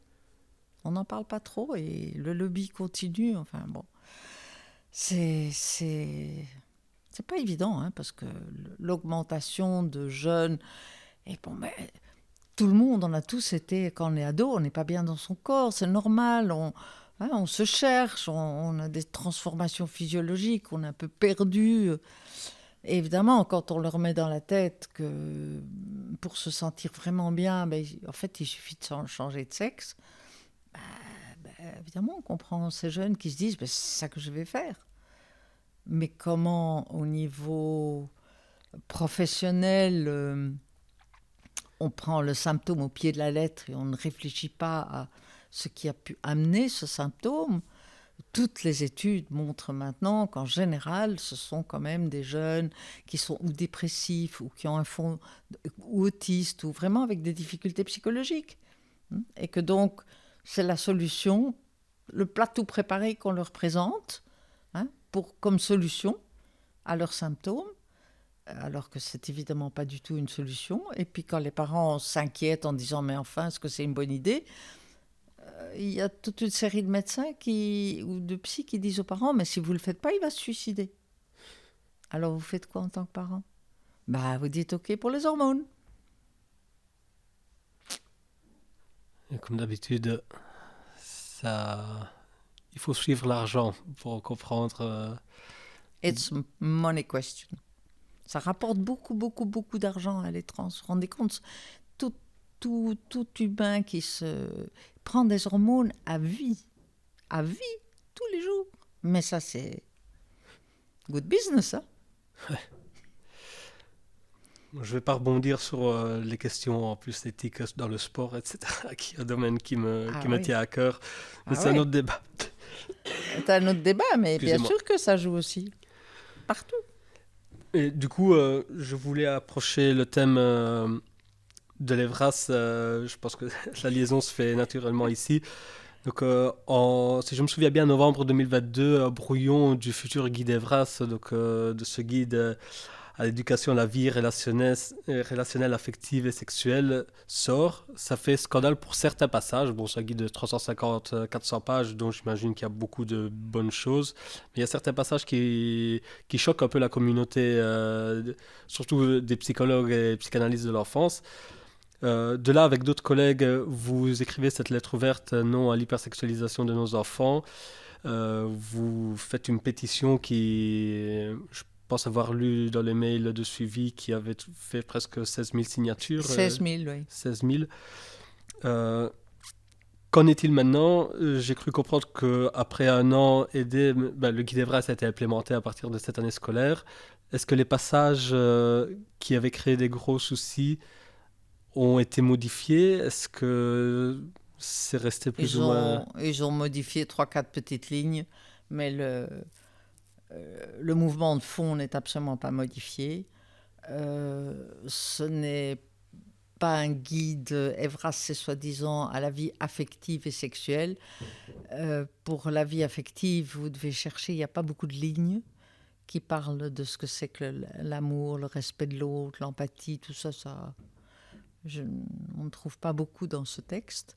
On n'en parle pas trop et le lobby continue. Enfin bon, c'est pas évident, hein, parce que l'augmentation de jeunes, et bon, mais tout le monde, on a tous été, quand on est ado, on n'est pas bien dans son corps, c'est normal, on se cherche, on a des transformations physiologiques, on est un peu perdu. Et évidemment, quand on leur met dans la tête que pour se sentir vraiment bien, ben, en fait, il suffit de changer de sexe, évidemment, on comprend ces jeunes qui se disent ben, c'est ça que je vais faire. Mais comment, au niveau professionnel, on prend le symptôme au pied de la lettre et on ne réfléchit pas à ce qui a pu amener ce symptôme. Toutes les études montrent maintenant qu'en général, ce sont quand même des jeunes qui sont ou dépressifs ou qui ont un fond ou autistes ou vraiment avec des difficultés psychologiques. Et que donc, c'est la solution, le plat tout préparé qu'on leur présente, hein, comme solution à leurs symptômes, alors que c'est évidemment pas du tout une solution. Et puis quand les parents s'inquiètent en disant « mais enfin, est-ce que c'est une bonne idée ?» il y a toute une série de médecins ou de psy qui disent aux parents « mais si vous ne le faites pas, il va se suicider. » Alors vous faites quoi en tant que parent ? Vous dites « ok pour les hormones. » Et comme d'habitude, il faut suivre l'argent pour comprendre. It's money question. Ça rapporte beaucoup, beaucoup, beaucoup d'argent à l'étranger. Vous vous rendez compte, tout humain qui se prend des hormones à vie, tous les jours. Mais ça, c'est good business, hein. Ouais. Je ne vais pas rebondir sur les questions en plus éthiques dans le sport, etc., qui est un domaine qui me tient à cœur. Mais c'est un autre débat. C'est un autre débat, mais bien sûr que ça joue aussi. Partout. Et du coup, je voulais approcher le thème de l'Evras. Je pense que la liaison se fait naturellement ici. Donc, si je me souviens bien, en novembre 2022, Brouillon du futur guide Evras, donc de ce guide à l'éducation à la vie relationnelle, affective et sexuelle sort. Ça fait scandale pour certains passages. Bon, c'est un guide de 350-400 pages, dont j'imagine qu'il y a beaucoup de bonnes choses. Mais il y a certains passages qui choquent un peu la communauté, surtout des psychologues et psychanalystes de l'enfance. De là, avec d'autres collègues, vous écrivez cette lettre ouverte non à l'hypersexualisation de nos enfants. Vous faites une pétition qui, je pense avoir lu dans les mails de suivi, qui avait fait presque 16 000 signatures. 16 000, oui. 16 000. Qu'en est-il maintenant? J'ai cru comprendre qu'après un an aidé, le guide Evras a été implémenté à partir de cette année scolaire. Est-ce que les passages qui avaient créé des gros soucis ont été modifiés? Est-ce que c'est resté plus ou moins... Ils ont modifié 3-4 petites lignes, mais le mouvement de fond n'est absolument pas modifié. Ce n'est pas un guide, Evras, c'est soi-disant à la vie affective et sexuelle. Pour la vie affective, vous devez chercher, il n'y a pas beaucoup de lignes qui parlent de ce que c'est que l'amour, le respect de l'autre, l'empathie, tout ça, on ne trouve pas beaucoup dans ce texte,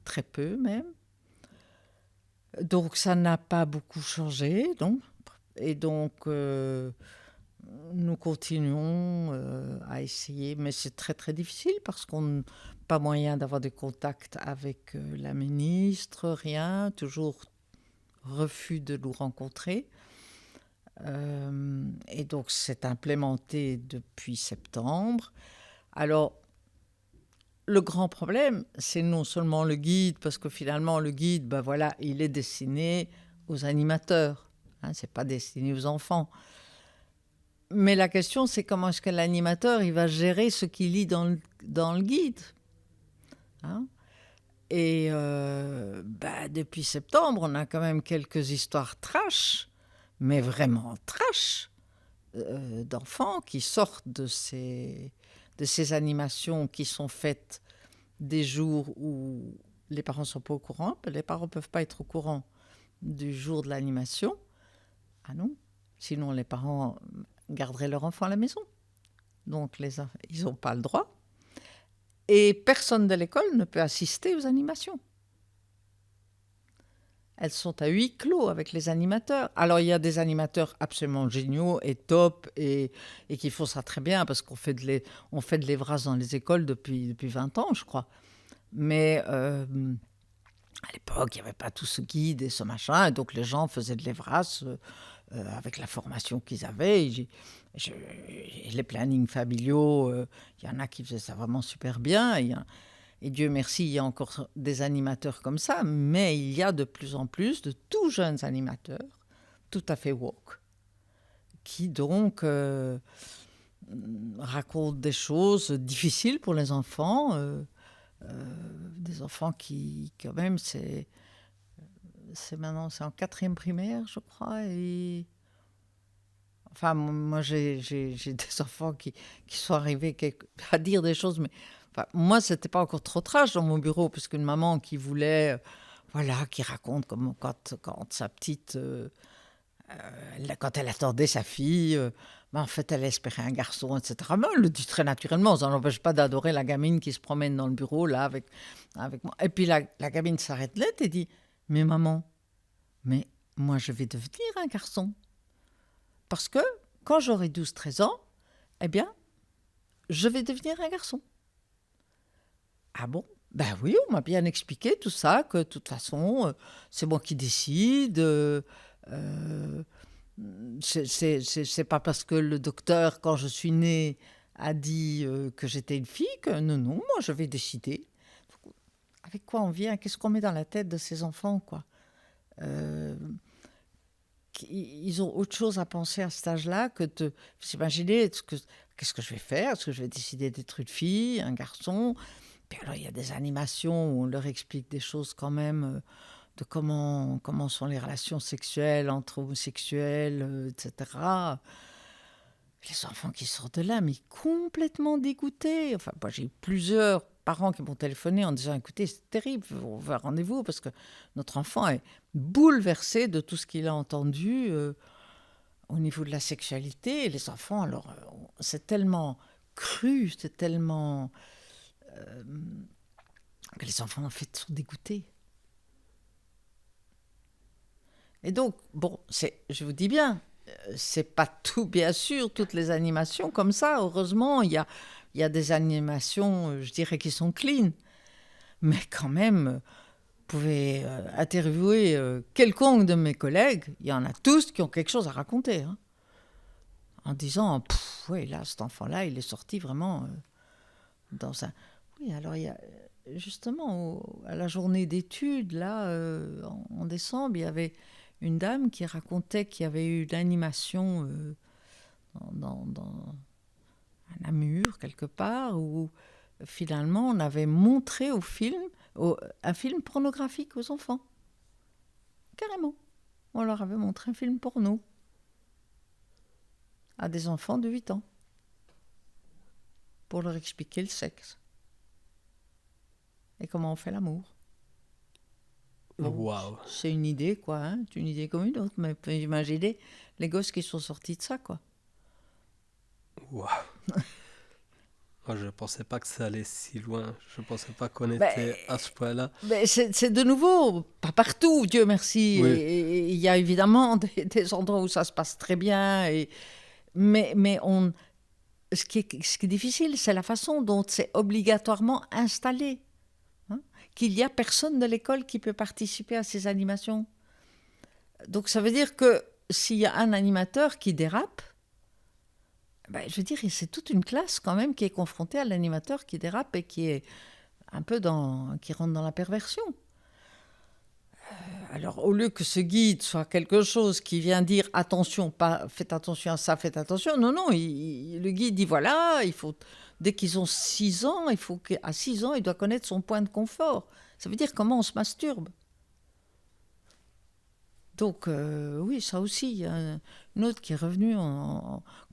très peu même. Donc ça n'a pas beaucoup changé, et donc nous continuons à essayer, mais c'est très très difficile parce qu'on n'a pas moyen d'avoir des contacts avec la ministre, rien, toujours refus de nous rencontrer. Et donc c'est implémenté depuis septembre. Alors, le grand problème, c'est non seulement le guide, parce que finalement, le guide, il est destiné aux animateurs. Hein, c'est pas destiné aux enfants. Mais la question, c'est comment est-ce que l'animateur, il va gérer ce qu'il lit dans le guide. Hein? Et depuis septembre, on a quand même quelques histoires trash, mais vraiment trash, d'enfants qui sortent de ces animations qui sont faites des jours où les parents ne sont pas au courant. Les parents ne peuvent pas être au courant du jour de l'animation. Ah non, sinon les parents garderaient leur enfant à la maison. Donc ils n'ont pas le droit. Et personne de l'école ne peut assister aux animations. Elles sont à huis clos avec les animateurs. Alors, il y a des animateurs absolument géniaux et top et qui font ça très bien parce qu'on fait de l'Evras dans les écoles depuis 20 ans, je crois. Mais à l'époque, il n'y avait pas tout ce guide et ce machin. Et donc, les gens faisaient de l'Evras avec la formation qu'ils avaient. Les plannings familiaux, il y en a qui faisaient ça vraiment super bien. Et Dieu merci, il y a encore des animateurs comme ça, mais il y a de plus en plus de tout jeunes animateurs, tout à fait woke, qui donc racontent des choses difficiles pour les enfants, des enfants qui, quand même, c'est maintenant, c'est en 4e primaire, je crois, et... Enfin, moi, j'ai des enfants qui sont arrivés à dire des choses, mais... Enfin, moi, c'était pas encore trop trash dans mon bureau, parce qu'une maman qui voulait, qui raconte comment quand sa petite, quand elle attendait sa fille, en fait, elle espérait un garçon, etc. Mais elle le dit très naturellement, ça n'empêche pas d'adorer la gamine qui se promène dans le bureau, là, avec moi. Et puis la gamine s'arrête net et dit, mais maman, mais moi, je vais devenir un garçon. Parce que quand j'aurai 12-13 ans, eh bien, je vais devenir un garçon. Ah bon? Ben oui, on m'a bien expliqué tout ça, que de toute façon, c'est moi qui décide. C'est pas parce que le docteur, quand je suis née, a dit que j'étais une fille que non, moi je vais décider. Avec quoi on vient? Qu'est-ce qu'on met dans la tête de ces enfants, quoi? Ils ont autre chose à penser à cet âge-là que de s'imaginer qu'est-ce que je vais faire? Est-ce que je vais décider d'être une fille, un garçon? Puis alors, il y a des animations où on leur explique des choses quand même de comment sont les relations sexuelles entre homosexuels, etc. Les enfants qui sortent de là, mais complètement dégoûtés. Enfin, moi, j'ai eu plusieurs parents qui m'ont téléphoné en disant, écoutez, c'est terrible, on veut un rendez-vous parce que notre enfant est bouleversé de tout ce qu'il a entendu. au niveau de la sexualité, les enfants, alors, c'est tellement cru, c'est tellement... que les enfants, en fait, sont dégoûtés. Et donc, bon, je vous dis bien, c'est pas tout, bien sûr, toutes les animations comme ça. Heureusement, il y a des animations, je dirais, qui sont clean. Mais quand même, vous pouvez interviewer quelconque de mes collègues, il y en a tous qui ont quelque chose à raconter. Hein, en disant, oui, là, cet enfant-là, il est sorti vraiment dans un... Oui, alors il y a... Justement, à la journée d'études, là, en décembre, il y avait une dame qui racontait qu'il y avait eu une animation dans un Namur, quelque part, où finalement on avait montré un film pornographique aux enfants. Carrément. On leur avait montré un film porno à des enfants de 8 ans pour leur expliquer le sexe et comment on fait l'amour. Bon, Waouh. c'est une idée, quoi. Hein, c'est une idée comme une autre. Mais vous pouvez imaginer les gosses qui sont sortis de ça, quoi. Waouh. Moi, je pensais pas que ça allait si loin. Je pensais pas qu'on Ben, était à ce point-là. c'est de nouveau, pas partout, Dieu merci. Oui, Et il y a évidemment des endroits où ça se passe très bien. Mais ce qui est difficile, c'est la façon dont c'est obligatoirement installé. Hein, qu'il n'y a personne de l'école qui peut participer à ces animations. Donc ça veut dire que s'il y a un animateur qui dérape, ben, je veux dire, c'est toute une classe quand même qui est confrontée à l'animateur qui dérape et qui est un peu qui rentre dans la perversion. Alors, au lieu que ce guide soit quelque chose qui vient dire attention, pas faites attention à ça, faites attention, non, le guide dit voilà, il faut, dès qu'ils ont 6 ans, à 6 ans, il doit connaître son point de confort. Ça veut dire comment on se masturbe. Donc, oui, ça aussi, il y a une autre qui est revenue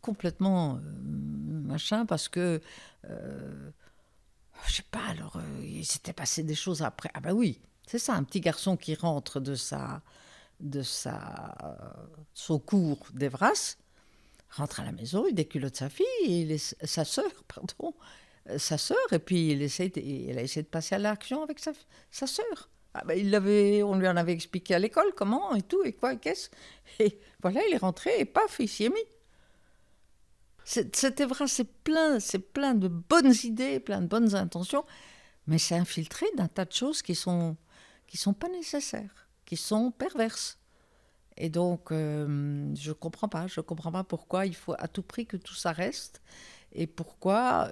complètement machin, parce que, je sais pas, alors, il s'était passé des choses après. Ah ben oui, c'est ça, un petit garçon qui rentre son cours d'Evras, rentre à la maison, il déculotte sa fille, sa sœur, pardon, sa sœur, et puis il a essayé de passer à l'action avec sa sœur. Ah ben, on lui en avait expliqué à l'école comment et tout, et quoi, et qu'est-ce. Et voilà, il est rentré, et paf, il s'y est mis. C'était vrai, c'est plein de bonnes idées, plein de bonnes intentions, mais c'est infiltré d'un tas de choses qui sont pas nécessaires, qui sont perverses. Et donc, je comprends pas pourquoi il faut à tout prix que tout ça reste, et pourquoi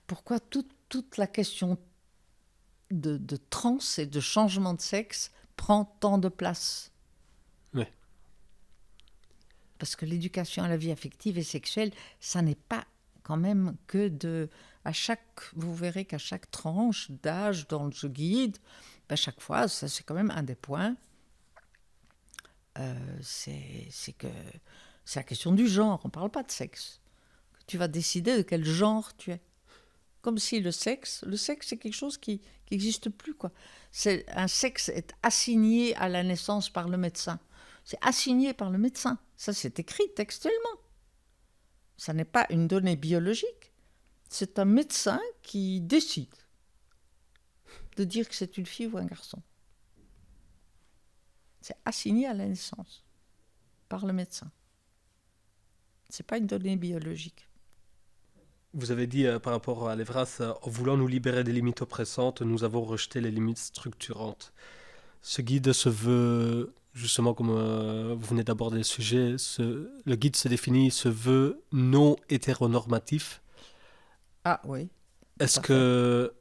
toute la question de trans et de changement de sexe prend tant de place. oui. Parce que l'éducation à la vie affective et sexuelle, ça n'est pas quand même que vous verrez qu'à chaque tranche d'âge dans ce guide, ben chaque fois, ça c'est quand même un des points, c'est que c'est la question du genre, on ne parle pas de sexe. Tu vas décider de quel genre tu es. Comme si le sexe c'est quelque chose qui n'existe plus, quoi. Un sexe est assigné à la naissance par le médecin. C'est assigné par le médecin. Ça, c'est écrit textuellement. Ça n'est pas une donnée biologique. C'est un médecin qui décide de dire que c'est une fille ou un garçon. C'est assigné à la naissance par le médecin. C'est pas une donnée biologique. Vous avez dit par rapport à l'Evras, en voulant nous libérer des limites oppressantes, nous avons rejeté les limites structurantes. Ce guide se veut, justement comme vous venez d'aborder le sujet, le guide se définit, se veut non hétéronormatif. Ah oui, tout Est-ce à fait. que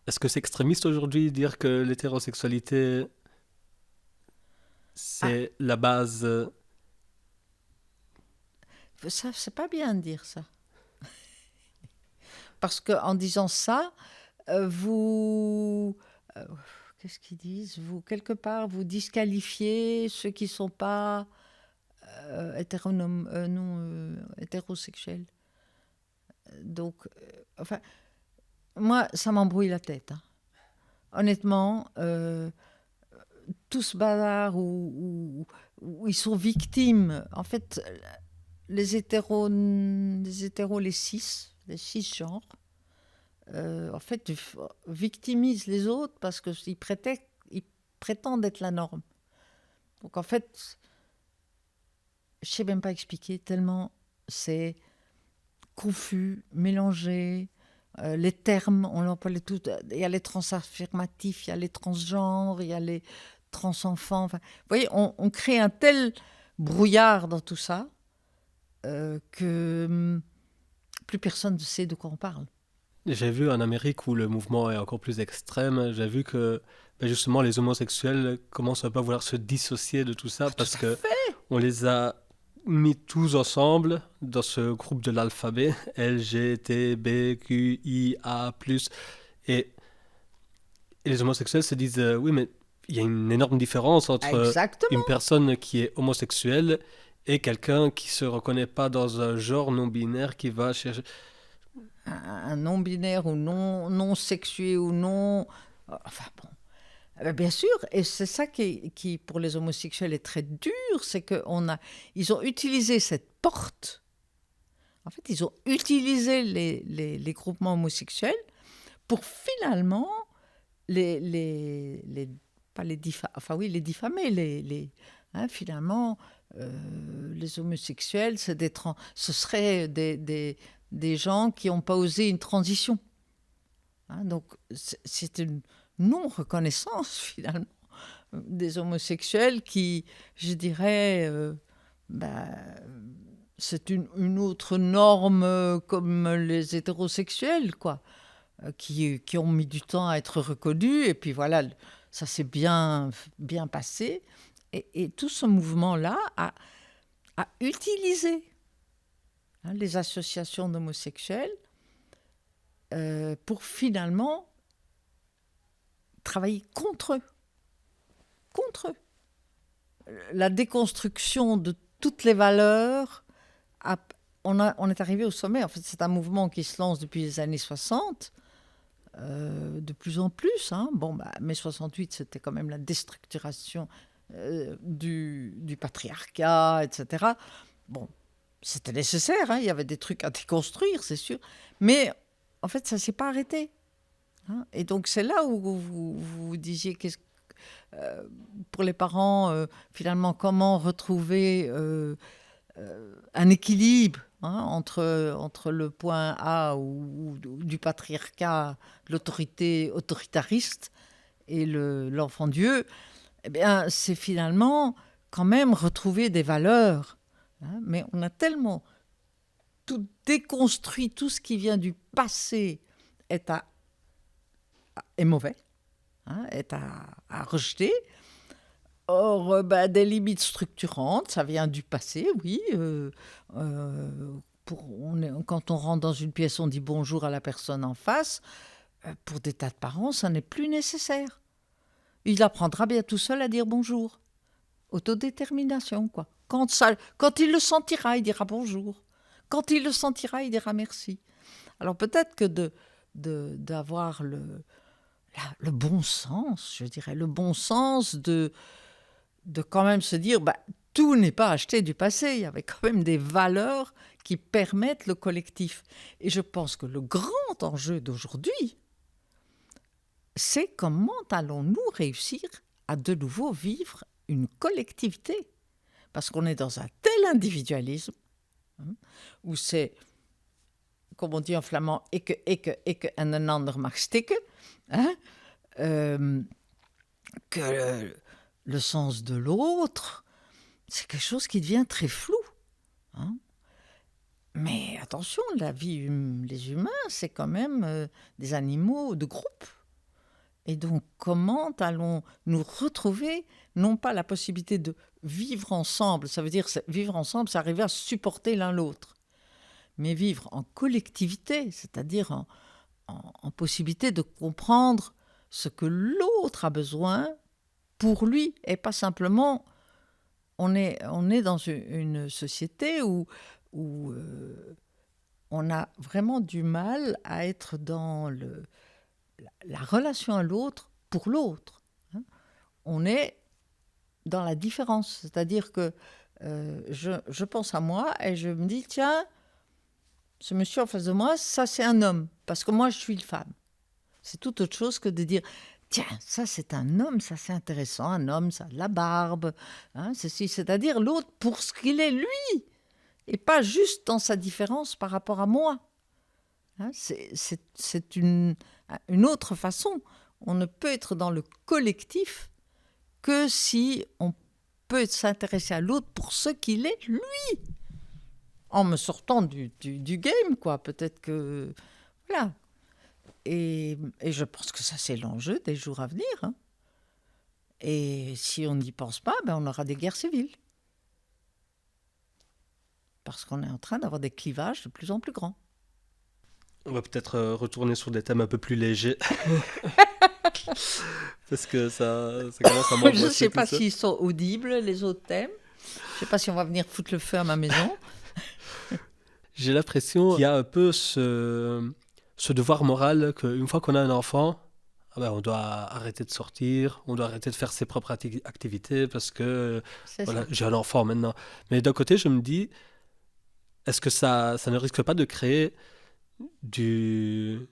est-ce que c'est extrémiste aujourd'hui de dire que l'hétérosexualité Ah, c'est la base ça, c'est pas bien de dire ça. Parce qu'en disant ça, vous... qu'est-ce qu'ils disent? Vous, quelque part, vous disqualifiez ceux qui ne sont pas hétérosexuels. Donc, enfin, moi, ça m'embrouille la tête. Hein. Honnêtement, tout ce bazar où ils sont victimes. En fait, les six genres, en fait, victimisent les autres parce qu'ils ils prétendent être la norme. Donc en fait, je ne sais même pas expliquer tellement c'est confus, mélangé. Les termes, on emploie les tout. Il y a les transaffirmatifs, il y a les transgenres, il y a les transenfants. Enfin, vous voyez, on crée un tel brouillard dans tout ça que plus personne ne sait de quoi on parle. J'ai vu en Amérique où le mouvement est encore plus extrême, j'ai vu que justement les homosexuels commencent à pas vouloir se dissocier de tout ça Ah, tout parce à que fait. on les a mis tous ensemble dans ce groupe de l'alphabet L, G, T, B, Q, I, A+. Et, et les homosexuels se disent oui mais il y a une énorme différence entre une Exactement. personne qui est homosexuelle et quelqu'un qui se reconnaît pas dans un genre non binaire qui va chercher. Un non-binaire ou non sexué ou non. Enfin bon. Bien sûr, et c'est ça qui, pour les homosexuels, est très dur, c'est ils ont utilisé cette porte. En fait, ils ont utilisé les groupements homosexuels pour finalement les pas les diffamer, enfin oui, les diffamer, finalement, les homosexuels, ce seraient des gens qui n'ont pas osé une transition. Donc, c'est une non-reconnaissance, finalement, des homosexuels qui, je dirais, bah, c'est une autre norme comme les hétérosexuels, quoi, qui ont mis du temps à être reconnus. Et puis voilà, ça s'est bien passé. Et tout ce mouvement-là a utilisé les associations d'homosexuels pour finalement travailler contre eux. Contre eux. La déconstruction de toutes les valeurs, on est arrivé au sommet. En fait, c'est un mouvement qui se lance depuis les années 60, de plus en plus. Mai 68, c'était quand même la déstructuration du patriarcat, etc. Bon, c'était nécessaire, il y avait des trucs à déconstruire, c'est sûr. Mais en fait, ça ne s'est pas arrêté. Et donc, c'est là où vous disiez, pour les parents, finalement, comment retrouver un équilibre entre le point A ou du patriarcat, l'autorité autoritariste et l'enfant Dieu. Eh bien, c'est finalement quand même retrouver des valeurs. Mais on a tellement tout déconstruit, tout ce qui vient du passé est mauvais, est à rejeter. Or, des limites structurantes, ça vient du passé, oui. Quand on rentre dans une pièce, on dit bonjour à la personne en face. Pour des tas de parents, ça n'est plus nécessaire. Il apprendra bien tout seul à dire bonjour. Autodétermination, quoi. Quand il le sentira, il dira bonjour. Quand il le sentira, il dira merci. Alors peut-être que d'avoir le bon sens, je dirais, le bon sens de quand même se dire, tout n'est pas acheté du passé. Il y avait quand même des valeurs qui permettent le collectif. Et je pense que le grand enjeu d'aujourd'hui, c'est comment allons-nous réussir à de nouveau vivre une collectivité. Parce qu'on est dans un tel individualisme, où c'est, comme on dit en flamand, ikke en een ander mag stikken, que le sens de l'autre, c'est quelque chose qui devient très flou. Mais attention, les humains, c'est quand même des animaux de groupe. Et donc, comment allons-nous retrouver, non pas la possibilité de vivre ensemble, ça veut dire vivre ensemble, c'est arriver à supporter l'un l'autre, mais vivre en collectivité, c'est-à-dire en possibilité de comprendre ce que l'autre a besoin pour lui, et pas simplement, on est dans une société où on a vraiment du mal à être dans la relation à l'autre pour l'autre. on est dans la différence. C'est-à-dire que je pense à moi et je me dis, tiens, ce monsieur en face de moi, ça c'est un homme, parce que moi je suis une femme. C'est tout autre chose que de dire, tiens, ça c'est un homme, ça c'est intéressant, un homme, ça a de la barbe, hein, ceci, c'est-à-dire l'autre pour ce qu'il est lui, et pas juste dans sa différence par rapport à moi. Hein, c'est une autre façon. On ne peut être dans le collectif que si on peut s'intéresser à l'autre pour ce qu'il est lui, en me sortant du game, quoi. Peut-être que... Voilà. Et je pense que ça, c'est l'enjeu des jours à venir. Hein. Et si on n'y pense pas, ben on aura des guerres civiles. Parce qu'on est en train d'avoir des clivages de plus en plus grands. On va peut-être retourner sur des thèmes un peu plus légers. Parce que ça commence à m'angoisser. Je ne sais pas ça. s'ils sont audibles, les autres thèmes. Je ne sais pas si on va venir foutre le feu à ma maison. J'ai l'impression qu'il y a un peu ce devoir moral qu'une fois qu'on a un enfant, on doit arrêter de sortir, on doit arrêter de faire ses propres activités parce que voilà, j'ai un enfant maintenant. Mais d'un côté, je me dis, est-ce que ça ne risque pas de créer du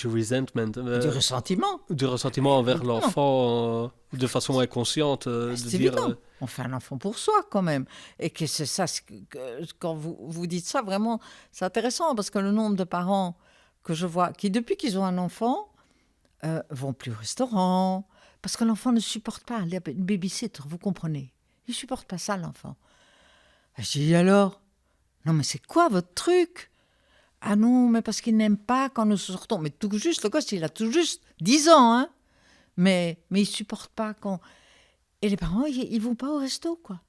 resentment, Du ressentiment. Du ressentiment envers l'enfant de façon inconsciente. C'est évident. On fait un enfant pour soi quand même. Et que c'est ça, quand vous dites ça, vraiment, c'est intéressant parce que le nombre de parents que je vois qui, depuis qu'ils ont un enfant, vont plus au restaurant parce que l'enfant ne supporte pas les babysitter, vous comprenez. Il ne supporte pas ça, l'enfant. Je dis alors, non mais c'est quoi votre truc ? Ah non, mais parce qu'il n'aime pas quand nous sortons. Mais tout juste, le gosse, il a tout juste 10 ans, hein. Mais il ne supporte pas quand... Et les parents, ils ne vont pas au resto, quoi.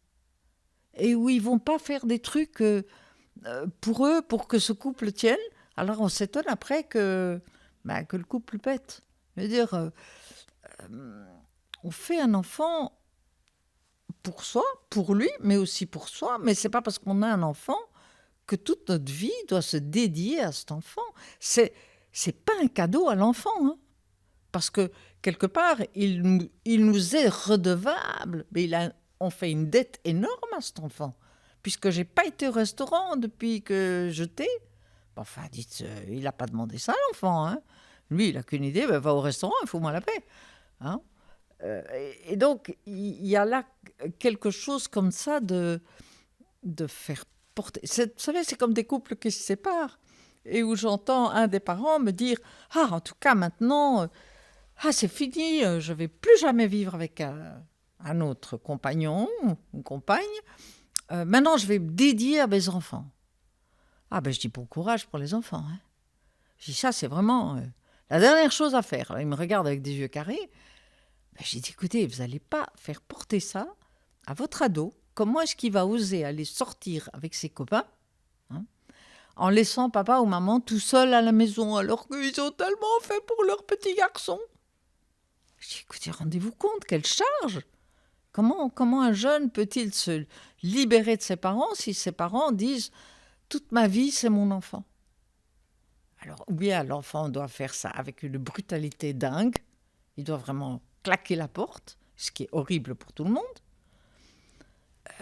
Et où ils ne vont pas faire des trucs pour eux, pour que ce couple tienne. Alors on s'étonne après que le couple pète. Je veux dire, on fait un enfant pour soi, pour lui, mais aussi pour soi. Mais ce n'est pas parce qu'on a un enfant que toute notre vie doit se dédier à cet enfant. C'est pas un cadeau à l'enfant, hein, parce que quelque part, il nous est redevable, mais on fait une dette énorme à cet enfant, puisque j'ai pas été au restaurant depuis que je t'ai. Enfin, dites, il n'a pas demandé ça, l'enfant. Hein. Lui, il n'a qu'une idée, va au restaurant, il faut moi la paix. Hein. Et donc, il y a là quelque chose comme ça de faire porter. Vous savez, c'est comme des couples qui se séparent et où j'entends un des parents me dire « Ah, en tout cas, maintenant, c'est fini, je ne vais plus jamais vivre avec un autre compagnon ou compagne. Maintenant, je vais me dédier à mes enfants. » Ah, je dis bon courage pour les enfants. Hein. Je dis ça, c'est vraiment la dernière chose à faire. Alors, il me regarde avec des yeux carrés. J'ai dit, écoutez, vous n'allez pas faire porter ça à votre ado. Comment est-ce qu'il va oser aller sortir avec ses copains, hein, en laissant papa ou maman tout seul à la maison alors qu'ils ont tellement fait pour leur petit garçon? Je dis, écoutez, rendez-vous compte, quelle charge! Comment un jeune peut-il se libérer de ses parents si ses parents disent « toute ma vie, c'est mon enfant ». Alors, ou bien l'enfant doit faire ça avec une brutalité dingue. Il doit vraiment claquer la porte, ce qui est horrible pour tout le monde.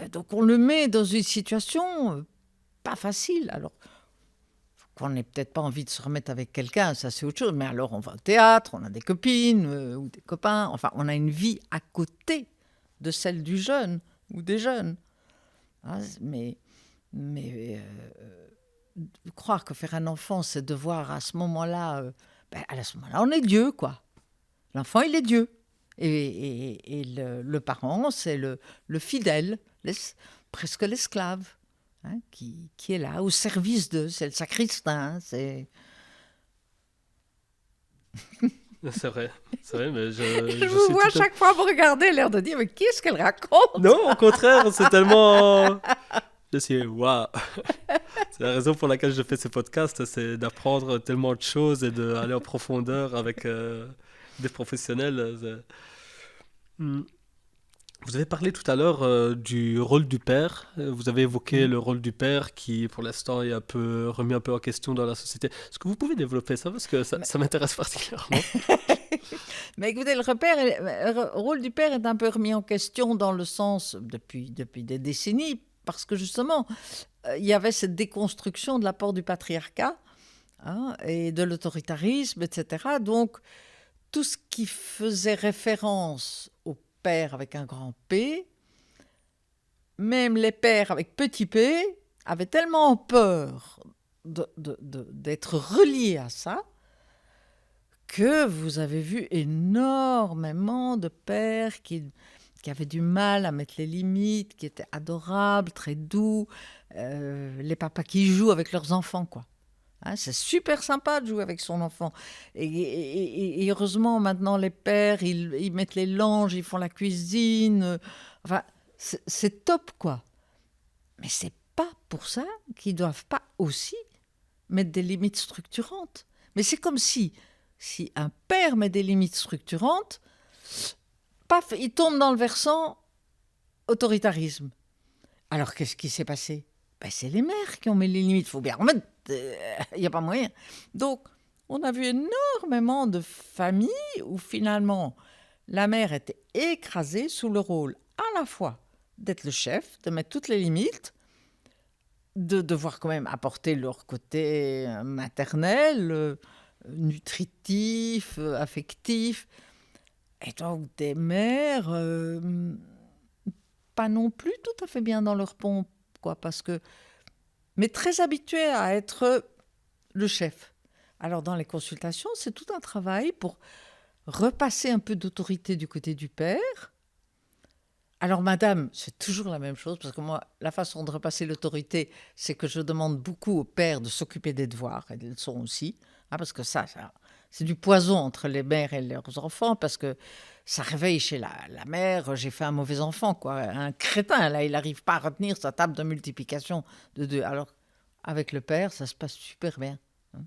Donc on le met dans une situation pas facile. Alors qu'on n'ait peut-être pas envie de se remettre avec quelqu'un, ça c'est autre chose. Mais alors on va au théâtre, on a des copines ou des copains. Enfin, on a une vie à côté de celle du jeune ou des jeunes. Hein, mais croire que faire un enfant, c'est devoir à ce moment-là... à ce moment-là, on est Dieu, quoi. L'enfant, il est Dieu. Et le parent, c'est le fidèle, presque l'esclave, hein, qui est là, au service d'eux. C'est le sacristain, c'est... C'est vrai, mais je vous vois à chaque fois vous regarder, l'air de dire, mais qu'est-ce qu'elle raconte? Non, au contraire, c'est tellement... Je suis, waouh. C'est la raison pour laquelle je fais ce podcast, c'est d'apprendre tellement de choses et d'aller en profondeur avec des professionnels. Vous avez parlé tout à l'heure du rôle du père. Vous avez évoqué le rôle du père qui, pour l'instant, est remis un peu en question dans la société. Est-ce que vous pouvez développer ça? Parce que ça m'intéresse particulièrement. Mais écoutez, le rôle du père est un peu remis en question dans le sens, depuis des décennies, parce que justement, il y avait cette déconstruction de l'apport du patriarcat, hein, et de l'autoritarisme, etc. Donc, tout ce qui faisait référence au père avec un grand P, même les pères avec petit p, avaient tellement peur d'être reliés à ça, que vous avez vu énormément de pères qui avaient du mal à mettre les limites, qui étaient adorables, très doux, les papas qui jouent avec leurs enfants, quoi. Hein, c'est super sympa de jouer avec son enfant. Et heureusement, maintenant, les pères, ils mettent les langes, ils font la cuisine. Enfin, c'est top, quoi. Mais c'est pas pour ça qu'ils doivent pas aussi mettre des limites structurantes. Mais c'est comme si un père met des limites structurantes, paf, il tombe dans le versant autoritarisme. Alors, qu'est-ce qui s'est passé? Ben, c'est les mères qui ont mis les limites. Il faut bien remettre. Il n'y a pas moyen. Donc, on a vu énormément de familles où finalement la mère était écrasée sous le rôle à la fois d'être le chef, de mettre toutes les limites, de devoir quand même apporter leur côté maternel, nutritif, affectif. Et donc des mères pas non plus tout à fait bien dans leur pompe, quoi, mais très habituées à être le chef. Alors dans les consultations, c'est tout un travail pour repasser un peu d'autorité du côté du père. Alors madame, c'est toujours la même chose, parce que moi, la façon de repasser l'autorité, c'est que je demande beaucoup au père de s'occuper des devoirs, et des leçons aussi, hein, parce que ça, c'est du poison entre les mères et leurs enfants, parce que ça réveille chez la mère, j'ai fait un mauvais enfant, quoi, un crétin, là, il n'arrive pas à retenir sa table de multiplication de 2. Alors, avec le père, ça se passe super bien. Hein.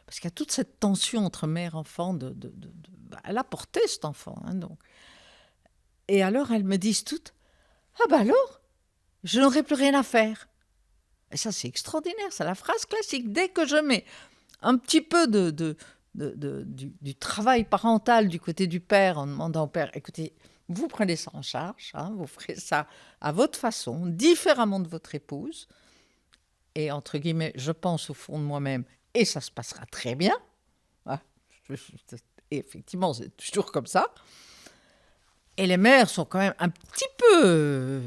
Parce qu'il y a toute cette tension entre mère et enfant, elle a porté cet enfant, hein, donc. Et alors, elles me disent toutes, ah ben alors, je n'aurai plus rien à faire. Et ça, c'est extraordinaire, c'est la phrase classique. Dès que je mets un petit peu du travail parental du côté du père, en demandant au père, écoutez, vous prenez ça en charge, hein, vous ferez ça à votre façon, différemment de votre épouse, et entre guillemets, je pense au fond de moi-même, et ça se passera très bien. Ah, et effectivement, c'est toujours comme ça. Et les mères sont quand même un petit peu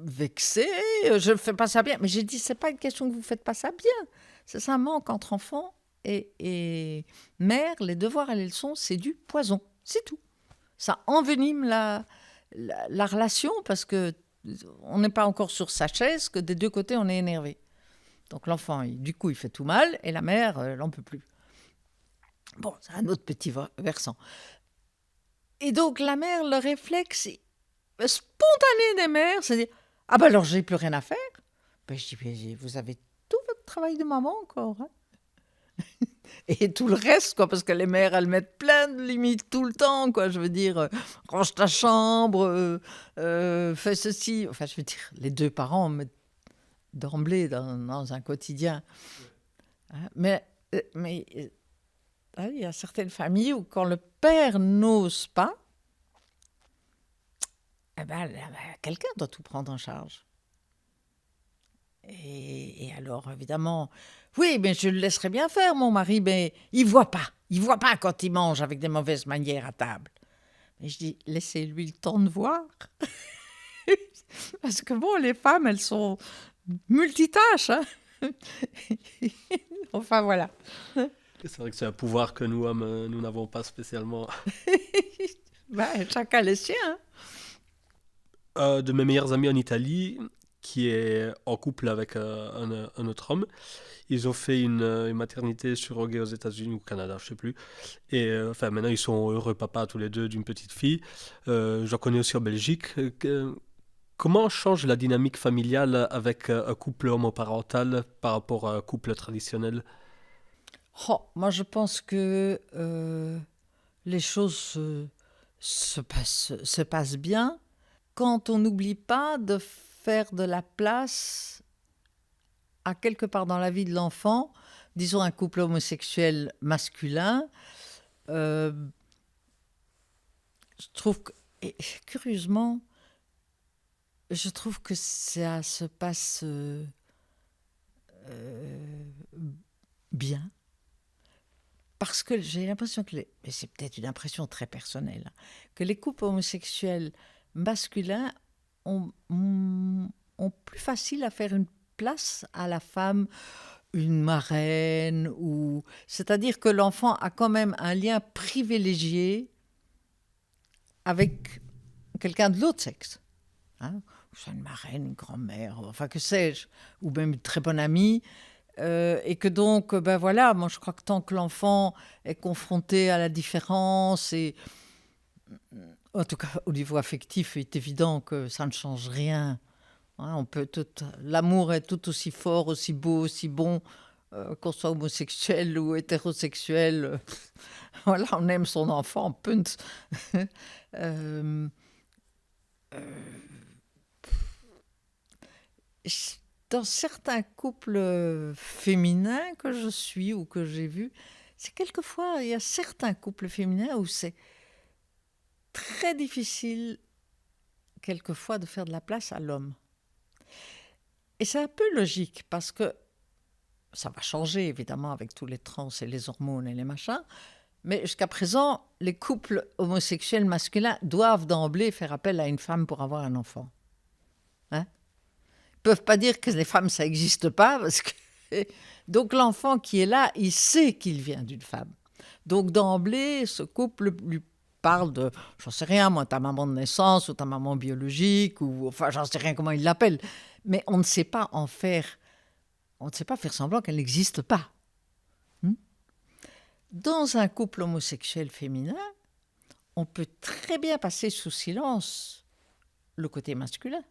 vexées. Je ne fais pas ça bien. Mais j'ai dit, c'est pas une question que vous ne faites pas ça bien. C'est ça, un manque entre enfants et mères. Les devoirs et les leçons, c'est du poison. C'est tout. Ça envenime la relation parce que on n'est pas encore sur sa chaise, que des deux côtés, on est énervé. Donc l'enfant, du coup, il fait tout mal et la mère, elle n'en peut plus. Bon, c'est un autre petit versant. Et donc, la mère, le réflexe spontané des mères, c'est de dire, ah ben alors, j'ai plus rien à faire. Ben, je dis, mais vous avez tout votre travail de maman encore. Hein. Et tout le reste, quoi, parce que les mères, elles mettent plein de limites tout le temps, quoi. Je veux dire, range ta chambre, fais ceci. Enfin, je veux dire, les deux parents mettent d'emblée dans un quotidien. Hein, mais il y a certaines familles où quand le père n'ose pas, eh ben, quelqu'un doit tout prendre en charge. Et alors, évidemment, oui, mais je le laisserai bien faire, mon mari, mais il voit pas. Il voit pas quand il mange avec des mauvaises manières à table. Mais je dis, laissez-lui le temps de voir. Parce que bon, les femmes, elles sont multitâches. Hein. Enfin, voilà. C'est vrai que c'est un pouvoir que nous, hommes, nous n'avons pas spécialement. Ben, chacun les siens. De mes meilleurs amis en Italie, qui est en couple avec un autre homme, ils ont fait une maternité surrogée aux États-Unis ou au Canada, je sais plus. Et enfin, maintenant, ils sont heureux papas tous les deux d'une petite fille. J'en connais aussi en Belgique. Comment change la dynamique familiale avec un couple homoparental par rapport à un couple traditionnel? Oh, moi, je pense que les choses se passent bien quand on n'oublie pas de faire de la place à quelque part dans la vie de l'enfant, disons un couple homosexuel masculin, Je trouve que, et curieusement, je trouve que ça se passe bien. Parce que j'ai l'impression que, et c'est peut-être une impression très personnelle, hein, que les couples homosexuels masculins ont plus facile à faire une place à la femme, une marraine, ou c'est-à-dire que l'enfant a quand même un lien privilégié avec quelqu'un de l'autre sexe. Hein, soit une marraine, une grand-mère, enfin que sais-je, ou même une très bonne amie. Et que donc, ben voilà, moi je crois que tant que l'enfant est confronté à la différence, et en tout cas au niveau affectif, il est évident que ça ne change rien. Hein, l'amour est tout aussi fort, aussi beau, aussi bon, qu'on soit homosexuel ou hétérosexuel. Voilà, on aime son enfant, punt. euh, Dans certains couples féminins que je suis ou que j'ai vus, c'est quelquefois, il y a certains couples féminins où c'est très difficile, quelquefois, de faire de la place à l'homme. Et c'est un peu logique, parce que ça va changer, évidemment, avec tous les trans et les hormones et les machins, mais jusqu'à présent, les couples homosexuels masculins doivent d'emblée faire appel à une femme pour avoir un enfant. Hein? Ils ne peuvent pas dire que les femmes, ça n'existe pas, parce que... Donc l'enfant qui est là, il sait qu'il vient d'une femme. Donc d'emblée, ce couple lui parle de, j'en sais rien, moi, ta maman de naissance ou ta maman biologique, ou enfin, j'en sais rien comment il l'appelle. Mais on ne sait pas en faire, on ne sait pas faire semblant qu'elle n'existe pas. Dans un couple homosexuel féminin, on peut très bien passer sous silence le côté masculin.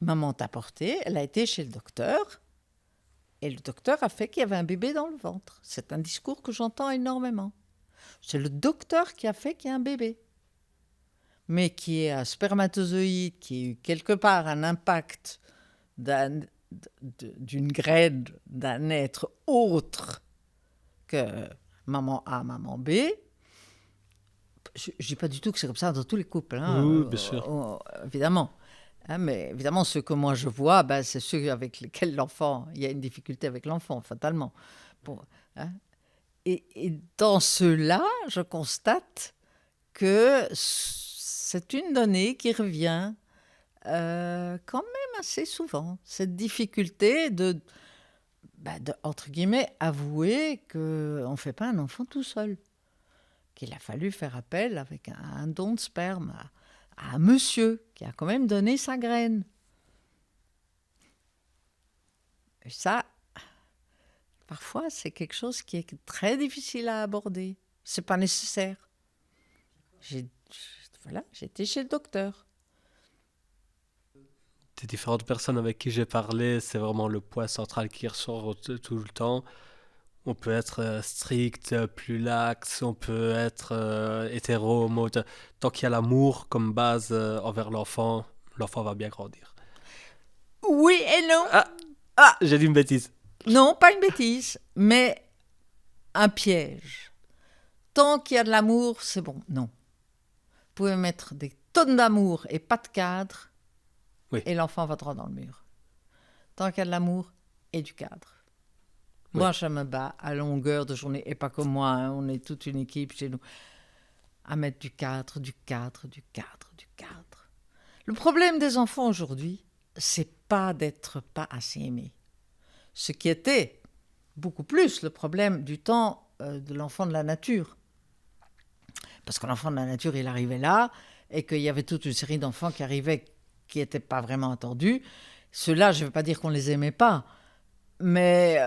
Maman t'a porté, elle a été chez le docteur, et le docteur a fait qu'il y avait un bébé dans le ventre. C'est un discours que j'entends énormément. C'est le docteur qui a fait qu'il y a un bébé. Mais qui est un spermatozoïde, qui a eu quelque part un impact d'une graine d'un être autre que maman A, maman B. Je ne dis pas du tout que c'est comme ça dans tous les couples, hein, Oui, bien sûr. évidemment. Hein, mais évidemment, ceux que moi je vois, ben, c'est ceux avec lesquels l'enfant, il y a une difficulté avec l'enfant, fatalement. Bon, hein. Et dans ceux-là, je constate que c'est une donnée qui revient quand même assez souvent. Cette difficulté de entre guillemets, avouer qu'on ne fait pas un enfant tout seul. Qu'il a fallu faire appel avec un don de sperme à un monsieur qui a quand même donné sa graine. Et ça, parfois, c'est quelque chose qui est très difficile à aborder. C'est pas nécessaire. J'étais chez le docteur. Des différentes personnes avec qui j'ai parlé, c'est vraiment le point central qui ressort tout le temps. On peut être strict, plus lax, on peut être hétéro, homo. Tant qu'il y a l'amour comme base envers l'enfant, l'enfant va bien grandir. Oui et non. Ah, Ah, j'ai dit une bêtise. non, pas une bêtise, mais un piège. Tant qu'il y a de l'amour, c'est bon. Non. Vous pouvez mettre des tonnes d'amour et pas de cadre, Oui. et l'enfant va droit dans le mur. Tant qu'il y a de l'amour et du cadre. Oui. Moi, je me bats à longueur de journée, et pas comme moi, hein, on est toute une équipe chez nous, à mettre du cadre, du cadre, du cadre, du cadre. Le problème des enfants aujourd'hui, c'est pas d'être pas assez aimé. Ce qui était beaucoup plus le problème du temps de l'enfant de la nature. Parce que l'enfant de la nature, il arrivait là, et qu'il y avait toute une série d'enfants qui arrivaient qui n'étaient pas vraiment attendus. Ceux-là, je ne veux pas dire qu'on les aimait pas, mais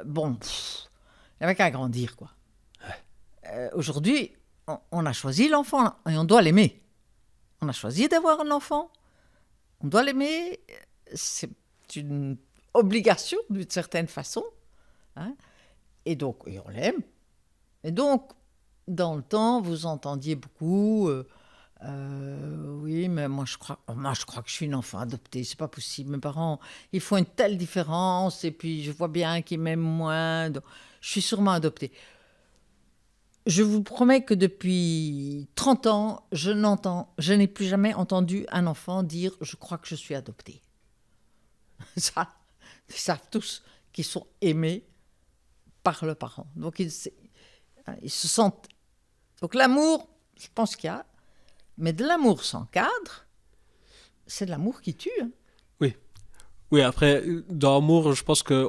bon, il n'y avait qu'à grandir, quoi. Aujourd'hui, on a choisi l'enfant, et on doit l'aimer. On a choisi d'avoir un enfant, on doit l'aimer, c'est une obligation d'une certaine façon, hein. Et donc, et on l'aime. Et donc, dans le temps, vous entendiez beaucoup, oui, mais moi je crois que je suis une enfant adoptée, c'est pas possible. Mes parents, ils font une telle différence, et puis je vois bien qu'ils m'aiment moins, donc je suis sûrement adoptée. Je vous promets que depuis 30 ans, je n'ai plus jamais entendu un enfant dire « je crois que je suis adopté ». Ça, ils savent tous qu'ils sont aimés par le parent. Donc, ils se sentent... Donc, l'amour, je pense qu'il y a, mais de l'amour sans cadre, c'est de l'amour qui tue. Hein. Oui. Oui, après, dans l'amour, je pense que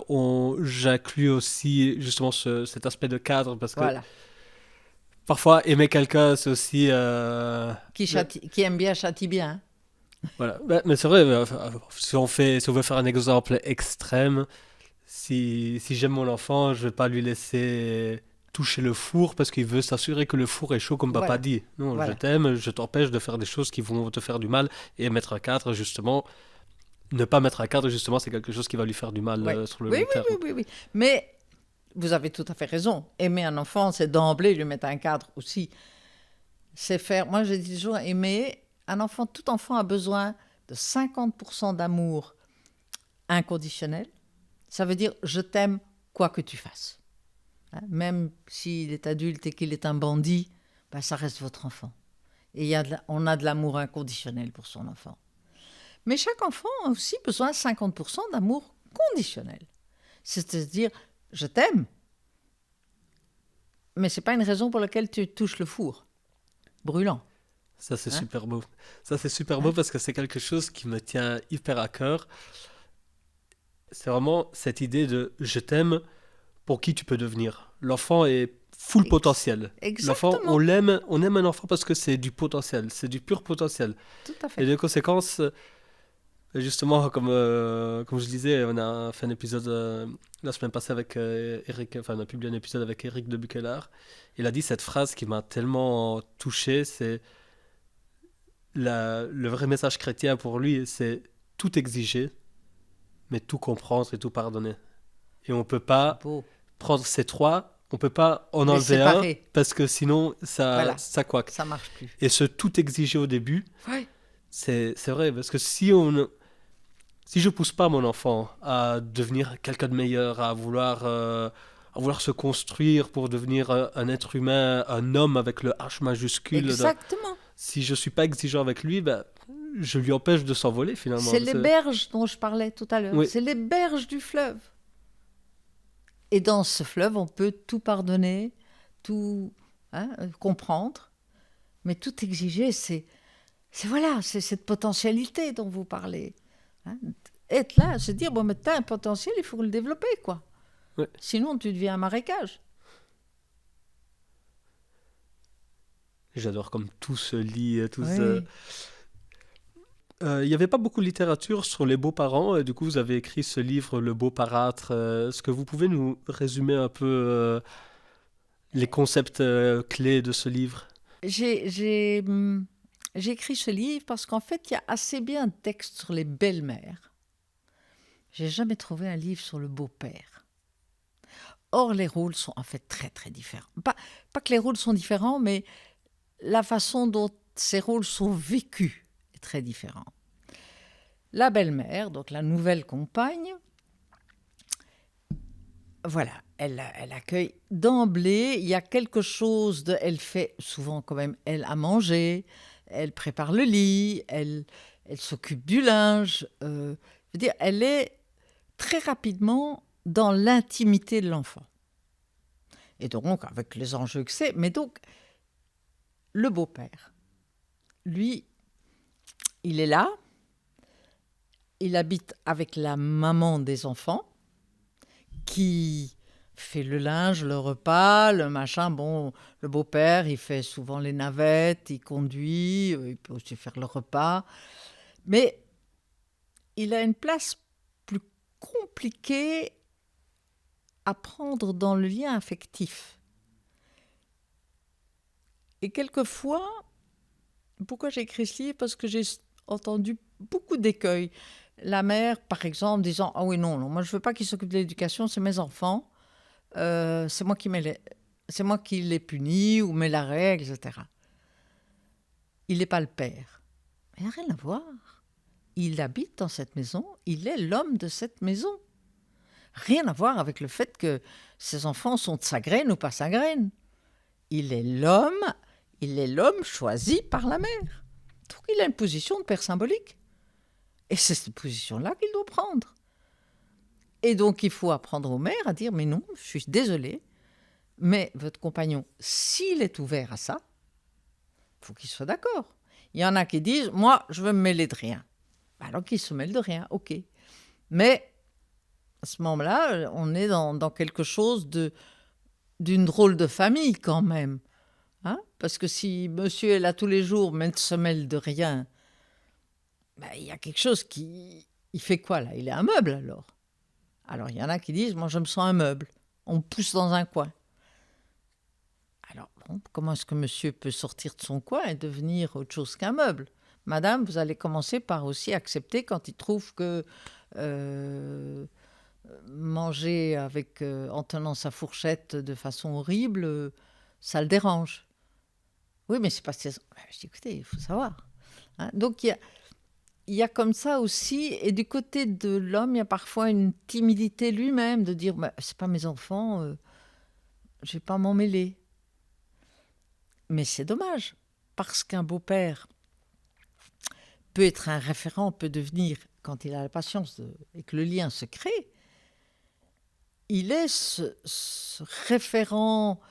j'inclus aussi justement cet aspect de cadre, parce que Voilà. parfois, aimer quelqu'un, c'est aussi... Qui aime bien châtie bien. Hein. voilà. Mais c'est vrai, si on veut faire un exemple extrême, si j'aime mon enfant, je vais pas lui laisser toucher le four parce qu'il veut s'assurer que le four est chaud comme papa Voilà. dit. Non, je Voilà. t'aime, je t'empêche de faire des choses qui vont te faire du mal et mettre un cadre, justement. Ne pas mettre un cadre, justement, c'est quelque chose qui va lui faire du mal Ouais. sur le Oui, long oui, terme. oui, oui, oui. Mais vous avez tout à fait raison. Aimer un enfant, c'est d'emblée lui mettre un cadre aussi. C'est faire... Moi, je dis toujours, aimer un enfant, tout enfant a besoin de 50% d'amour inconditionnel. Ça veut dire, je t'aime quoi que tu fasses. Hein, même s'il est adulte et qu'il est un bandit, ben, ça reste votre enfant. Et on a de l'amour inconditionnel pour son enfant. Mais chaque enfant a aussi besoin de 50% d'amour conditionnel. C'est-à-dire, je t'aime, mais ce n'est pas une raison pour laquelle tu touches le four brûlant. Ça, c'est Hein? super beau. Ça, c'est super Hein? beau parce que c'est quelque chose qui me tient hyper à cœur. C'est vraiment cette idée de je t'aime pour qui tu peux devenir. L'enfant est full potentiel. L'enfant, Exactement, on aime un enfant parce que c'est du potentiel, c'est du pur potentiel. tout à Et fait. de conséquence, justement, comme je disais, on a fait un épisode la semaine passée avec Eric, enfin on a publié un épisode avec Eric de Buckelard. Il a dit cette phrase qui m'a tellement touché, c'est le vrai message chrétien pour lui, c'est tout exiger, mais tout comprendre et tout pardonner. Et on peut C'est pas beau. prendre ces trois, on peut pas en Les enlever un séparer, parce que sinon voilà, ça coaque. ça marche plus. Et ce tout exiger au début, Ouais. c'est vrai parce que si je pousse pas mon enfant à devenir quelqu'un de meilleur, à vouloir se construire pour devenir un être humain, un homme avec le H majuscule, Exactement. si je suis pas exigeant avec lui, ben, je lui empêche de s'envoler finalement. C'est les berges dont je parlais tout à l'heure. Oui, C'est les berges du fleuve. Et dans ce fleuve, on peut tout pardonner, tout comprendre, mais tout exiger, c'est cette potentialité dont vous parlez. Hein. Être là, se dire, bon, mais t'as un potentiel, il faut le développer, quoi. ouais. Sinon, tu deviens un marécage. J'adore comme tout se lit, tout se... Oui. Il n'y avait pas beaucoup de littérature sur les beaux-parents, et du coup vous avez écrit ce livre, Le Beau Parâtre. Est-ce que vous pouvez nous résumer un peu les concepts clés de ce livre? J'ai écrit ce livre parce qu'en fait, il y a assez bien de textes sur les belles-mères. J'ai jamais trouvé un livre sur le beau-père. Or, les rôles sont en fait très, très différents. Pas que les rôles sont différents, mais la façon dont ces rôles sont vécus est très différente. La belle-mère, donc la nouvelle compagne, voilà, elle accueille d'emblée, il y a quelque chose de... Elle fait souvent quand même, elle a mangé, elle prépare le lit, elle s'occupe du linge. Je veux dire, elle est très rapidement dans l'intimité de l'enfant. Et donc, avec les enjeux que c'est, mais donc, le beau-père, lui, il est là, il habite avec la maman des enfants, qui fait le linge, le repas, le machin. Bon, le beau-père, il fait souvent les navettes, il conduit, il peut aussi faire le repas. Mais il a une place plus compliquée à prendre dans le lien affectif. Et quelquefois, pourquoi j'ai écrit ce livre? Parce que j'ai entendu beaucoup d'écueils. La mère, par exemple, disant « Ah oui, non, moi je ne veux pas qu'il s'occupe de l'éducation, c'est mes enfants. C'est moi qui les punis ou mets la règle, etc. » Il n'est pas le père. Il n'y a rien à voir. Il habite dans cette maison, il est l'homme de cette maison. Rien à voir avec le fait que ses enfants sont de sa graine ou pas sa graine. il est l'homme choisi par la mère. Donc il a une position de père symbolique. Et c'est cette position-là qu'il doit prendre. Et donc il faut apprendre aux mères à dire, mais non, je suis désolée, mais votre compagnon, s'il est ouvert à ça, il faut qu'il soit d'accord. Il y en a qui disent, moi, je veux me mêler de rien. Alors qu'il se mêle de rien, ok. Mais à ce moment-là, on est dans quelque chose d'une drôle de famille quand même. Hein? Parce que si monsieur est là tous les jours, mais ne se mêle de rien, ben, il y a quelque chose qui... Il fait quoi là? Il est un meuble alors. Alors il y en a qui disent, moi je me sens un meuble. On me pousse dans un coin. Alors bon, comment est-ce que monsieur peut sortir de son coin et devenir autre chose qu'un meuble? Madame, vous allez commencer par aussi accepter quand il trouve que manger en tenant sa fourchette de façon horrible, ça le dérange. Oui, mais c'est pas... Je dis, écoutez, il faut savoir. Hein? Donc, il y a comme ça aussi, et du côté de l'homme, il y a parfois une timidité lui-même de dire, bah, c'est pas mes enfants, je vais pas m'en mêler. Mais c'est dommage, parce qu'un beau-père peut être un référent, peut devenir, quand il a la patience et que le lien se crée, il est ce référent,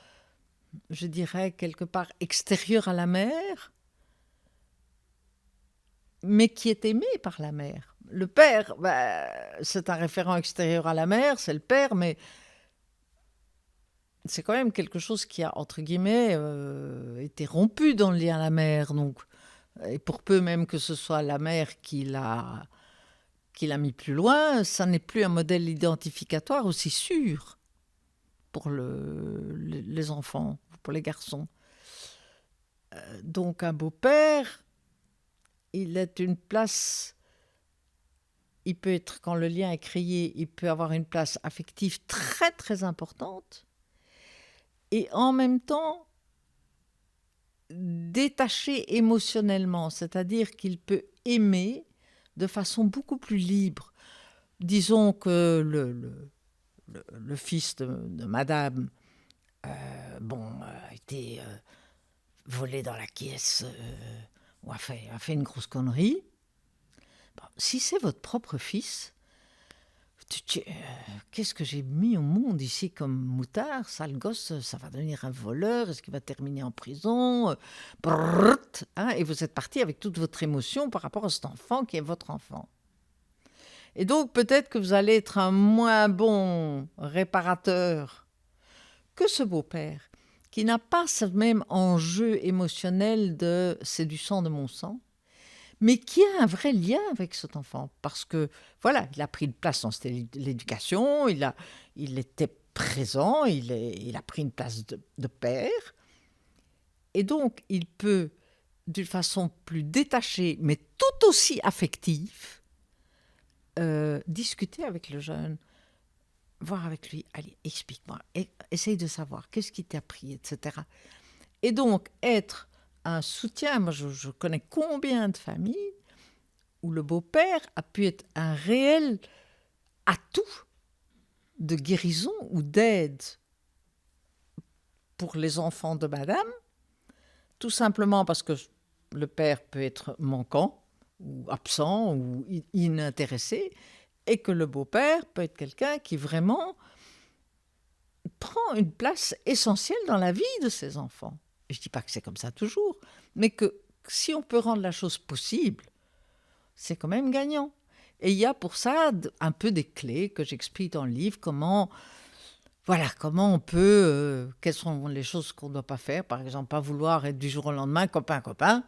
je dirais, quelque part extérieur à la mère, mais qui est aimé par la mère. Le père, c'est un référent extérieur à la mère, c'est le père, mais c'est quand même quelque chose qui a, entre guillemets, été rompu dans le lien à la mère. Donc, et pour peu même que ce soit la mère qui l'a mis plus loin, ça n'est plus un modèle identificatoire aussi sûr pour les enfants, pour les garçons. Donc un beau-père, il est une place, il peut être, quand le lien est créé, il peut avoir une place affective très très importante, et en même temps détaché émotionnellement, c'est-à-dire qu'il peut aimer de façon beaucoup plus libre. Disons que le fils de madame a été volé dans la caisse ou a fait une grosse connerie. Bon, si c'est votre propre fils, qu'est-ce que j'ai mis au monde ici comme moutard? Ça, le gosse, ça va devenir un voleur. Est-ce qu'il va terminer en prison? Hein, et vous êtes parti avec toute votre émotion par rapport à cet enfant qui est votre enfant. Et donc, peut-être que vous allez être un moins bon réparateur que ce beau-père, qui n'a pas ce même enjeu émotionnel de « c'est du sang de mon sang », mais qui a un vrai lien avec cet enfant. Parce que, voilà, il a pris une place dans l'éducation, il était présent, il a pris une place de père. Et donc, il peut, d'une façon plus détachée, mais tout aussi affective, discuter avec le jeune, voir avec lui, allez, explique-moi, essaye de savoir, qu'est-ce qui t'a pris, etc. Et donc, être un soutien, moi je connais combien de familles où le beau-père a pu être un réel atout de guérison ou d'aide pour les enfants de madame, tout simplement parce que le père peut être manquant, ou absent, ou inintéressé, et que le beau-père peut être quelqu'un qui vraiment prend une place essentielle dans la vie de ses enfants. Je ne dis pas que c'est comme ça toujours, mais que si on peut rendre la chose possible, c'est quand même gagnant. Et il y a pour ça un peu des clés que j'explique dans le livre, comment on peut, quelles sont les choses qu'on ne doit pas faire, par exemple, pas vouloir être du jour au lendemain copain,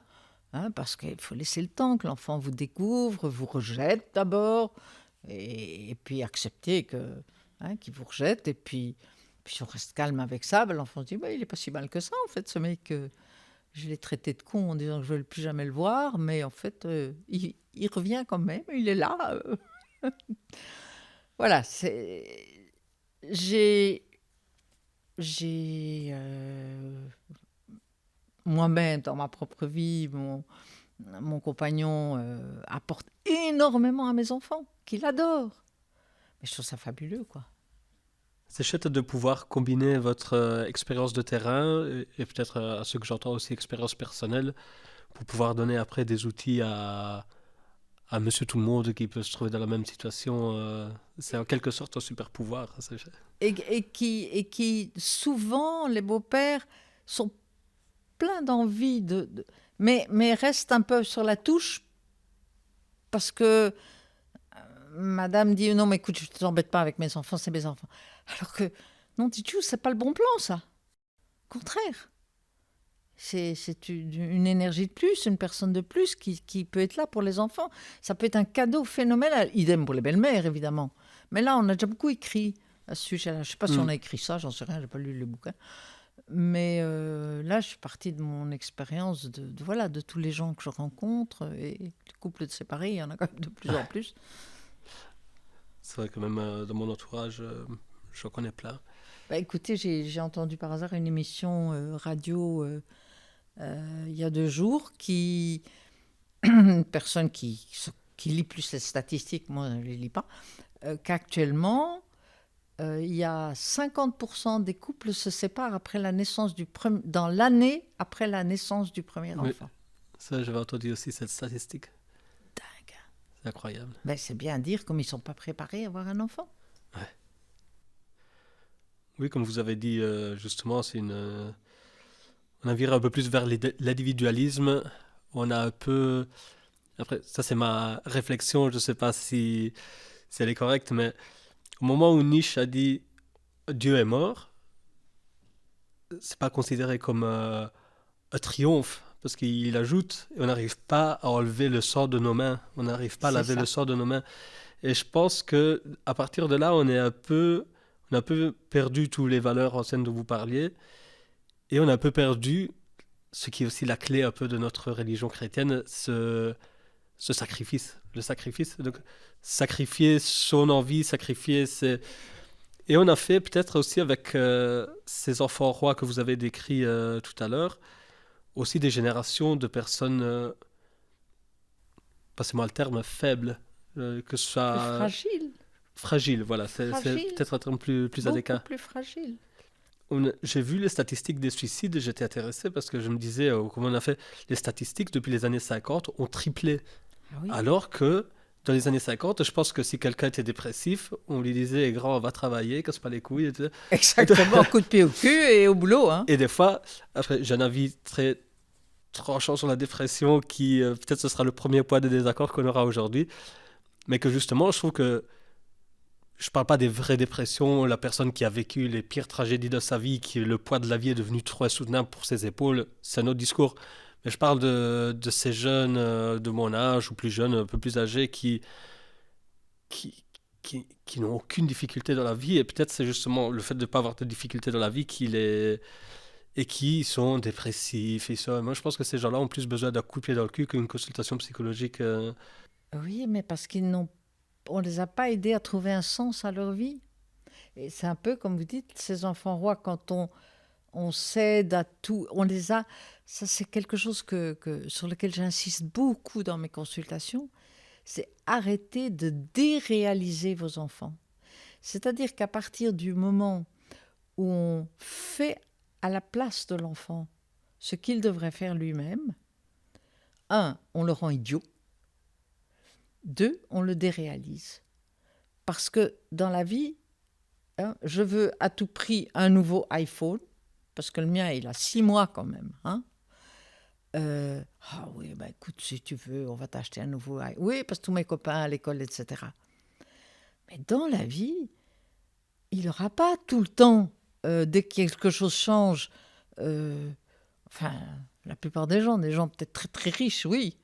hein, parce qu'il faut laisser le temps que l'enfant vous découvre, vous rejette d'abord, et puis accepter qu'il vous rejette, et puis si on reste calme avec ça, l'enfant se dit, il n'est pas si mal que ça, en fait, ce mec, je l'ai traité de con en disant que je ne veux plus jamais le voir, mais en fait, il revient quand même, il est là. Voilà, j'ai moi-même, dans ma propre vie, mon compagnon apporte énormément à mes enfants, qu'il adore. Mais je trouve ça fabuleux, quoi. C'est chouette de pouvoir combiner votre expérience de terrain et peut-être à ce que j'entends aussi expérience personnelle pour pouvoir donner après des outils à Monsieur Tout le Monde qui peut se trouver dans la même situation. C'est en quelque sorte un super pouvoir. Et qui, souvent, les beaux-pères sont pleins d'envie mais restent un peu sur la touche parce que madame dit non, mais écoute, je ne t'embête pas avec mes enfants, c'est mes enfants. Alors que, non, dis-tu, c'est pas le bon plan, ça. Au contraire. C'est une énergie de plus, une personne de plus qui peut être là pour les enfants. Ça peut être un cadeau phénoménal. Idem pour les belles-mères, évidemment. Mais là, on a déjà beaucoup écrit à ce sujet-là. Je ne sais pas si on a écrit ça, j'en sais rien, je n'ai pas lu le bouquin. Mais là, je suis partie de mon expérience de tous les gens que je rencontre. Et les couples de séparés, il y en a quand même de plus en plus. C'est vrai que même dans mon entourage, je connais plein. Bah, écoutez, j'ai entendu par hasard une émission radio il y a 2 jours une personne qui lit plus les statistiques, moi je ne les lis pas, qu'actuellement, il y a 50% des couples se séparent après la naissance dans l'année après la naissance du premier Oui, enfant. ça, j'avais entendu aussi cette statistique. Dingue. C'est incroyable. Ben, c'est bien dire comme ils ne sont pas préparés à avoir un enfant. Ouais. Oui, comme vous avez dit, justement, on vire un peu plus vers l'individualisme. On a un peu... Après, ça c'est ma réflexion, je ne sais pas si elle est correcte, mais au moment où Nietzsche a dit Dieu est mort, c'est pas considéré comme un triomphe, parce qu'il ajoute, on n'arrive pas à enlever le sang de nos mains, on n'arrive pas à C'est laver le ça. sang de nos mains. Et je pense que à partir de là, on a un peu perdu toutes les valeurs anciennes dont vous parliez, et on a un peu perdu ce qui est aussi la clé un peu de notre religion chrétienne, ce sacrifice. Le sacrifice, donc sacrifier son envie, sacrifier ses... Et on a fait peut-être aussi avec ces enfants rois que vous avez décrits tout à l'heure, aussi des générations de personnes, passez-moi le terme, faibles, que ce Plus soit fragile. fragiles, voilà, c'est Fragile. peut-être un terme plus Beaucoup adéquat. plus fragile. J'ai vu les statistiques des suicides et j'étais intéressé parce que je me disais, comment on a fait, les statistiques depuis les années 50 ont triplé. Ah oui. Alors que dans les années 50, je pense que si quelqu'un était dépressif, on lui disait, grand, va travailler, casse pas les couilles. Exactement, coup de pied au cul et au boulot. Hein. Et des fois, après, j'ai un avis très tranchant sur la dépression qui, peut-être, ce sera le premier point de désaccord qu'on aura aujourd'hui. Mais que justement, je trouve que je parle pas des vraies dépressions, la personne qui a vécu les pires tragédies de sa vie, qui le poids de la vie est devenu trop insoutenable pour ses épaules, c'est un autre discours. Mais je parle de ces jeunes de mon âge ou plus jeunes, un peu plus âgés, qui, qui n'ont aucune difficulté dans la vie. Et peut-être c'est justement le fait de ne pas avoir de difficultés dans la vie et qui sont dépressifs. Moi, je pense que ces gens-là ont plus besoin d'un coup de pied dans le cul qu'une consultation psychologique. Oui, mais parce on les a pas aidés à trouver un sens à leur vie. Et c'est un peu comme vous dites, ces enfants rois, quand on cède à tout, on les a. Ça, c'est quelque chose sur lequel j'insiste beaucoup dans mes consultations. C'est arrêter de déréaliser vos enfants. C'est-à-dire qu'à partir du moment où on fait à la place de l'enfant ce qu'il devrait faire lui-même, on le rend idiot. 2, on le déréalise. Parce que dans la vie, je veux à tout prix un nouveau iPhone, parce que le mien, il a 6 mois quand même. Ah oui, bah écoute, si tu veux, on va t'acheter un nouveau iPhone. Oui, parce que tous mes copains à l'école, etc. Mais dans la vie, il n'aura pas tout le temps, dès que quelque chose change, enfin, la plupart des gens peut-être très très riches, oui,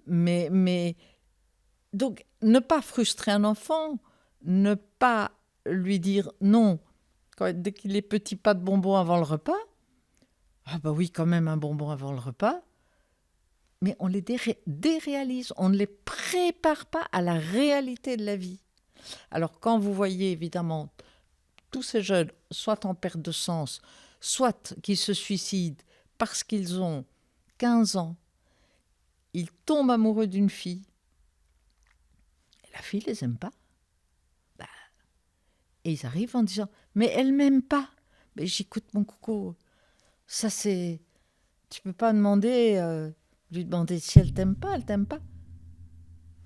mais donc ne pas frustrer un enfant, ne pas lui dire non, dès qu'il est petit, pas de bonbons avant le repas. Ah bah oui, quand même un bonbon avant le repas. Mais on les déréalise, on ne les prépare pas à la réalité de la vie. Alors quand vous voyez évidemment tous ces jeunes, soit en perte de sens, soit qui se suicident parce qu'ils ont 15 ans, ils tombent amoureux d'une fille, et la fille les aime pas. Bah, Et ils arrivent en disant « Mais elle m'aime pas !» Mais j'écoute mon coco. Ça, c'est... Tu peux pas lui demander si elle t'aime pas, elle t'aime pas.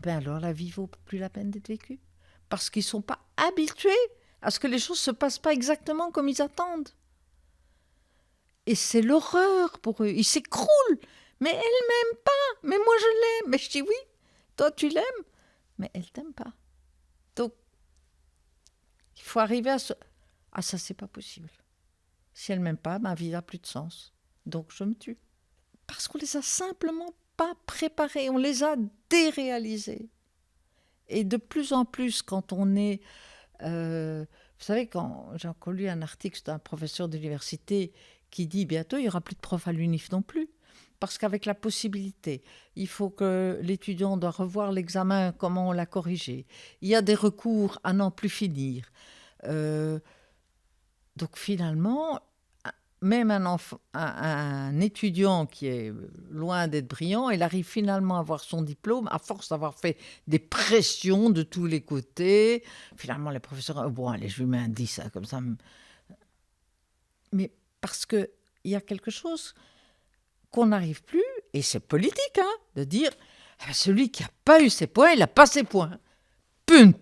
Ben alors la vie vaut plus la peine d'être vécue. Parce qu'ils sont pas habitués à ce que les choses se passent pas exactement comme ils attendent. Et c'est l'horreur pour eux. Ils s'écroulent. Mais elle m'aime pas. Mais moi je l'aime. Mais je dis oui, toi tu l'aimes. Mais elle t'aime pas. Donc, il faut arriver à ce... Ah ça, c'est pas possible. Si elle m'aime pas, ma vie n'a plus de sens. Donc je me tue. Parce qu'on les a simplement pas préparés. On les a déréalisés. Et de plus en plus, quand on est... vous savez, quand j'ai encore lu un article d'un professeur d'université qui dit bientôt, il n'y aura plus de profs à l'UNIF non plus. Parce qu'avec la possibilité, il faut que l'étudiant doit revoir l'examen, comment on l'a corrigé. Il y a des recours à n'en plus finir. Donc finalement, même un étudiant qui est loin d'être brillant, il arrive finalement à avoir son diplôme à force d'avoir fait des pressions de tous les côtés. Finalement, les professeurs, bon, allez, je lui mets un 10, hein, comme ça. Mais parce qu'il y a quelque chose qu'on n'arrive plus, et c'est politique, hein, de dire celui qui n'a pas eu ses points, il n'a pas ses points. Punt.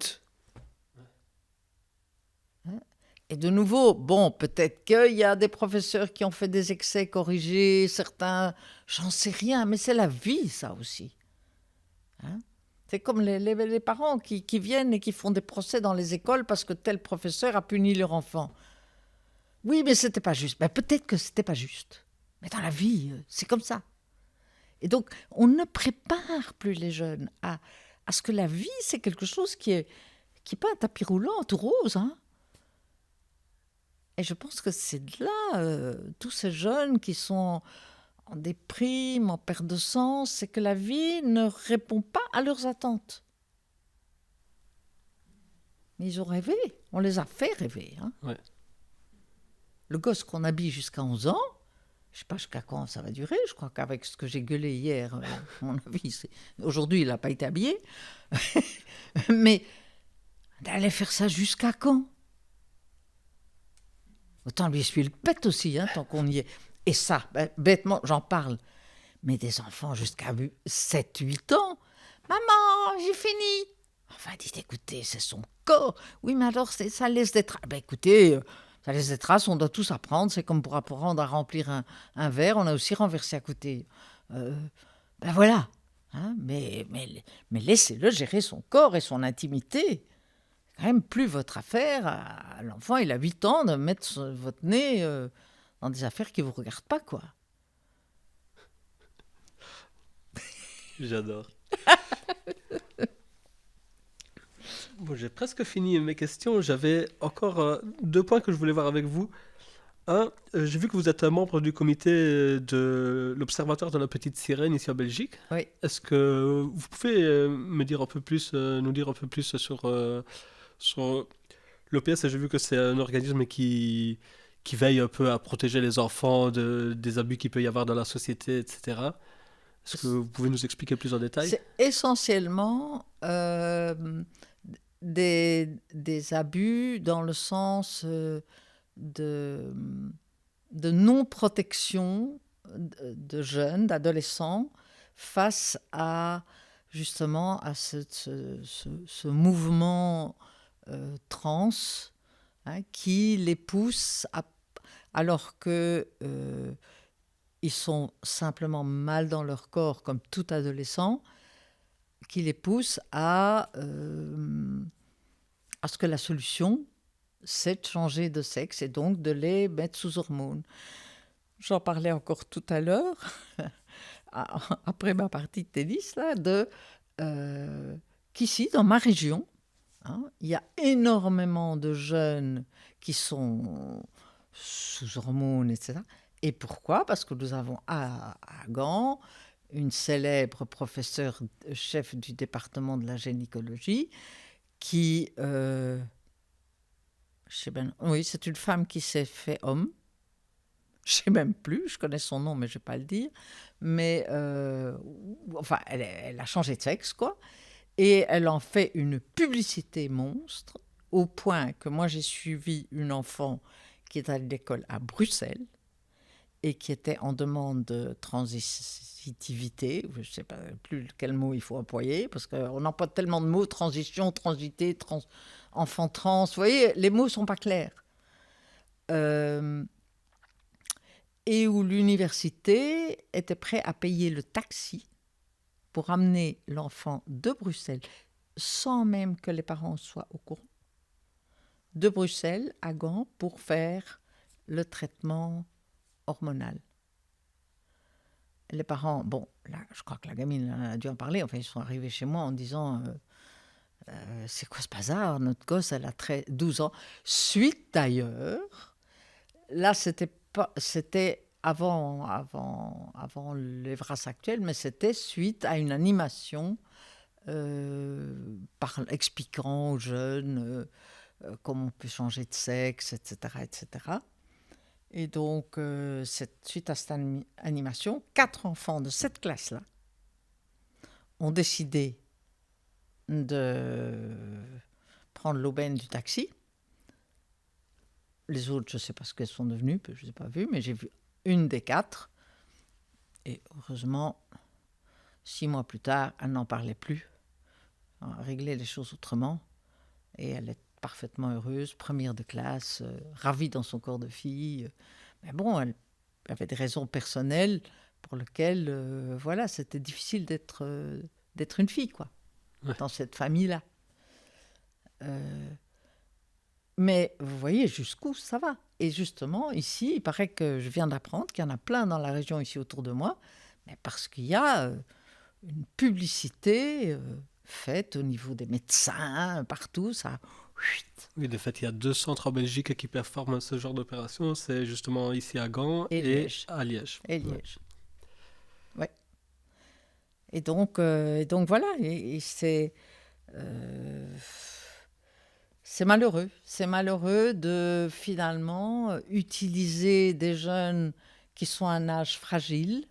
Et de nouveau, bon, peut-être qu'il y a des professeurs qui ont fait des excès corrigés, certains, j'en sais rien, mais c'est la vie, ça aussi. Hein? C'est comme les parents qui viennent et qui font des procès dans les écoles parce que tel professeur a puni leur enfant. Oui, mais c'était pas juste. Ben, peut-être que c'était pas juste. Mais dans la vie, c'est comme ça. Et donc, on ne prépare plus les jeunes à ce que la vie, c'est quelque chose qui est pas un tapis roulant tout rose. Hein. Et je pense que c'est de là, tous ces jeunes qui sont en déprime, en perte de sens, c'est que la vie ne répond pas à leurs attentes. Mais ils ont rêvé, on les a fait rêver. Hein. Ouais. Le gosse qu'on habille jusqu'à 11 ans, je ne sais pas jusqu'à quand ça va durer, je crois qu'avec ce que j'ai gueulé hier, à mon avis, aujourd'hui il n'a pas été habillé, mais d'aller faire ça jusqu'à quand? Autant lui essuyer le pet aussi, hein, tant qu'on y est. Et ça, bêtement, j'en parle. Mais des enfants jusqu'à 7-8 ans, maman, j'ai fini. Enfin, dites, écoutez, c'est son corps. Oui, mais alors, ça laisse des traces. Ben, écoutez, ça laisse des traces, on doit tous apprendre. C'est comme pour apprendre à remplir un verre, on a aussi renversé à côté. Ben voilà. Hein, mais laissez-le gérer son corps et son intimité. C'est quand même plus votre affaire à l'enfant, il a 8 ans, de mettre votre nez dans des affaires qui ne vous regardent pas, quoi. J'adore. Bon, j'ai presque fini mes questions. J'avais encore 2 points que je voulais voir avec vous. Un, j'ai vu que vous êtes un membre du comité de l'Observatoire de la Petite Sirène ici en Belgique. Oui. Est-ce que vous pouvez nous dire un peu plus sur l'OPS? J'ai vu que c'est un organisme qui veille un peu à protéger les enfants des abus qu'il peut y avoir dans la société, etc. Est-ce que vous pouvez nous expliquer plus en détail? C'est essentiellement des abus dans le sens de non-protection de jeunes, d'adolescents, face à justement à ce mouvement trans, hein, qui les pousse alors que ils sont simplement mal dans leur corps, comme tout adolescent, qui les pousse à ce que la solution, c'est de changer de sexe et donc de les mettre sous hormones. J'en parlais encore tout à l'heure, après ma partie de tennis, là, qu'ici, dans ma région, hein, il y a énormément de jeunes qui sont sous hormones, etc. Et pourquoi? Parce que nous avons à Gand une célèbre professeure chef du département de la gynécologie qui... oui, c'est une femme qui s'est fait homme. Je ne sais même plus, je connais son nom, mais je ne vais pas le dire. Mais, enfin, elle a changé de sexe, quoi. Et elle en fait une publicité monstre au point que moi j'ai suivi une enfant qui est à l'école à Bruxelles et qui était en demande de transitivité, je ne sais pas plus quel mot il faut employer, parce qu'on emploie tellement de mots, transition, transité, enfant trans, vous voyez, les mots ne sont pas clairs. Et où l'université était prête à payer le taxi pour amener l'enfant de Bruxelles, sans même que les parents soient au courant, de Bruxelles à Gand pour faire le traitement hormonal. Les parents, bon, là, je crois que la gamine a dû en parler, enfin, ils sont arrivés chez moi en disant c'est quoi ce bazar, notre gosse, elle a 12 ans. Suite d'ailleurs, là, c'était avant l'Evras actuel, mais c'était suite à une animation expliquant aux jeunes comment on peut changer de sexe, etc., etc. Et donc, suite à cette animation, 4 enfants de cette classe-là ont décidé de prendre l'aubaine du taxi. Les autres, je ne sais pas ce qu'elles sont devenues, je ne les ai pas vues, mais j'ai vu une des 4. Et heureusement, 6 mois plus tard, elle n'en parlait plus. Elle a réglé les choses autrement. Et elle est parfaitement heureuse, première de classe, ravie dans son corps de fille. Mais bon, elle avait des raisons personnelles pour lesquelles, voilà, c'était difficile d'être une fille, quoi, dans cette famille-là. Mais vous voyez jusqu'où ça va. Et justement, ici, il paraît que je viens d'apprendre qu'il y en a plein dans la région ici autour de moi, mais parce qu'il y a une publicité faite au niveau des médecins, partout, ça... Oui, de fait, il y a 2 centres en Belgique qui performent ce genre d'opération. C'est justement ici à Gand et à Liège. Et Liège. Ouais. Et donc voilà, et c'est malheureux. C'est malheureux de finalement utiliser des jeunes qui sont à un âge fragile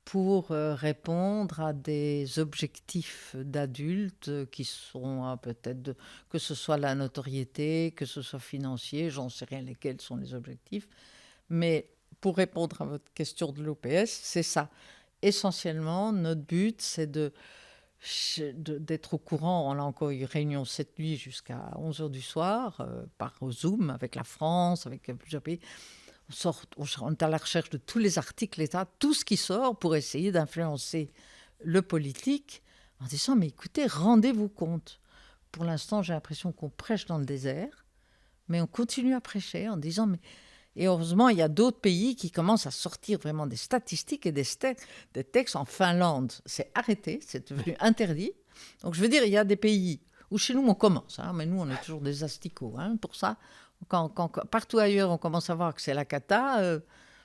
pour répondre à des objectifs d'adultes qui sont peut-être que ce soit la notoriété, que ce soit financier, j'en sais rien lesquels sont les objectifs. Mais pour répondre à votre question de l'OPS, c'est ça. Essentiellement, notre but, c'est d'être au courant. On a encore eu réunion cette nuit jusqu'à 11h du soir, par Zoom, avec la France, avec plusieurs pays. On est à la recherche de tous les articles, tout ce qui sort pour essayer d'influencer le politique en disant, mais écoutez, rendez-vous compte. Pour l'instant, j'ai l'impression qu'on prêche dans le désert, mais on continue à prêcher en disant, mais... Et heureusement, il y a d'autres pays qui commencent à sortir vraiment des statistiques et des textes. En Finlande, c'est arrêté, c'est devenu interdit. Donc je veux dire, il y a des pays où chez nous, on commence, mais nous, on est toujours des asticots pour ça. Quand partout ailleurs, on commence à voir que c'est la cata,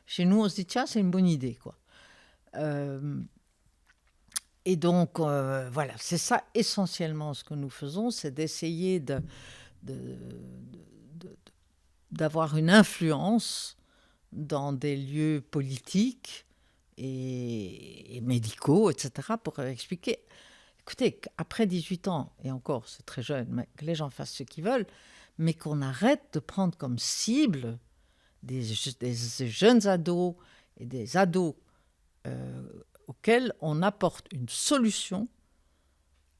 chez nous, on se dit, tiens, c'est une bonne idée, quoi. Et donc, voilà, c'est ça essentiellement ce que nous faisons, c'est d'essayer d'avoir une influence dans des lieux politiques et médicaux, etc., pour expliquer, écoutez, après 18 ans, et encore, c'est très jeune, mais que les gens fassent ce qu'ils veulent, mais qu'on arrête de prendre comme cible des jeunes ados et des ados auxquels on apporte une solution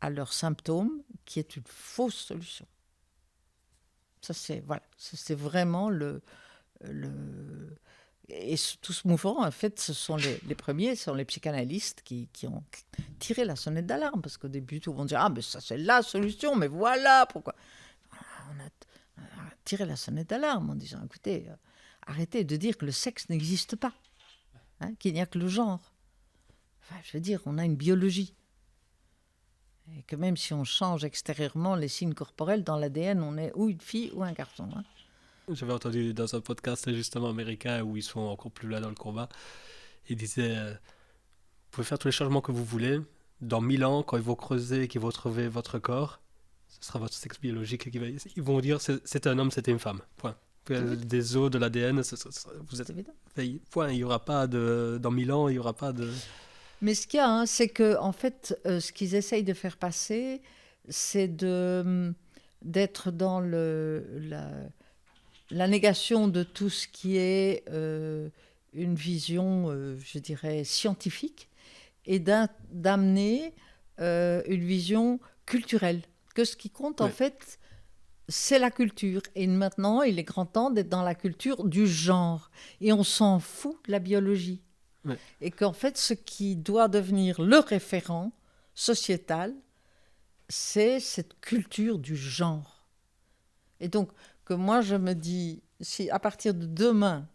à leurs symptômes qui est une fausse solution. Ça, c'est vraiment et tout ce mouvement, en fait, ce sont les premiers, ce sont les psychanalystes qui ont tiré la sonnette d'alarme, parce qu'au début, tout le monde dit « Ah, mais ça, c'est la solution, mais voilà pourquoi !» On a tiré la sonnette d'alarme en disant « Écoutez, arrêtez de dire que le sexe n'existe pas, qu'il n'y a que le genre. Enfin, je veux dire, on a une biologie. Et que même si on change extérieurement les signes corporels, dans l'ADN, on est ou une fille ou un garçon. » J'avais entendu dans un podcast justement américain où ils sont encore plus là dans le combat. Ils disaient vous pouvez faire tous les changements que vous voulez. Dans 1000 ans, quand ils vont creuser et qu'ils vont trouver votre corps, ce sera votre sexe biologique qui va... Ils vont dire c'est un homme, c'était une femme. Point. Des os, de l'ADN, vous êtes évident. Point. Il n'y aura pas de... Dans 1000 ans, il n'y aura pas de... Mais ce qu'il y a, c'est que en fait, ce qu'ils essayent de faire passer, c'est de d'être dans la négation de tout ce qui est une vision, je dirais, scientifique, et d'amener une vision culturelle. Que ce qui compte, en Ouais, fait, c'est la culture. Et maintenant, il est grand temps d'être dans la culture du genre. Et on s'en fout de la biologie. ouais, Et qu'en fait, ce qui doit devenir le référent sociétal, c'est cette culture du genre. Et donc, que moi, je me dis, si à partir de demain,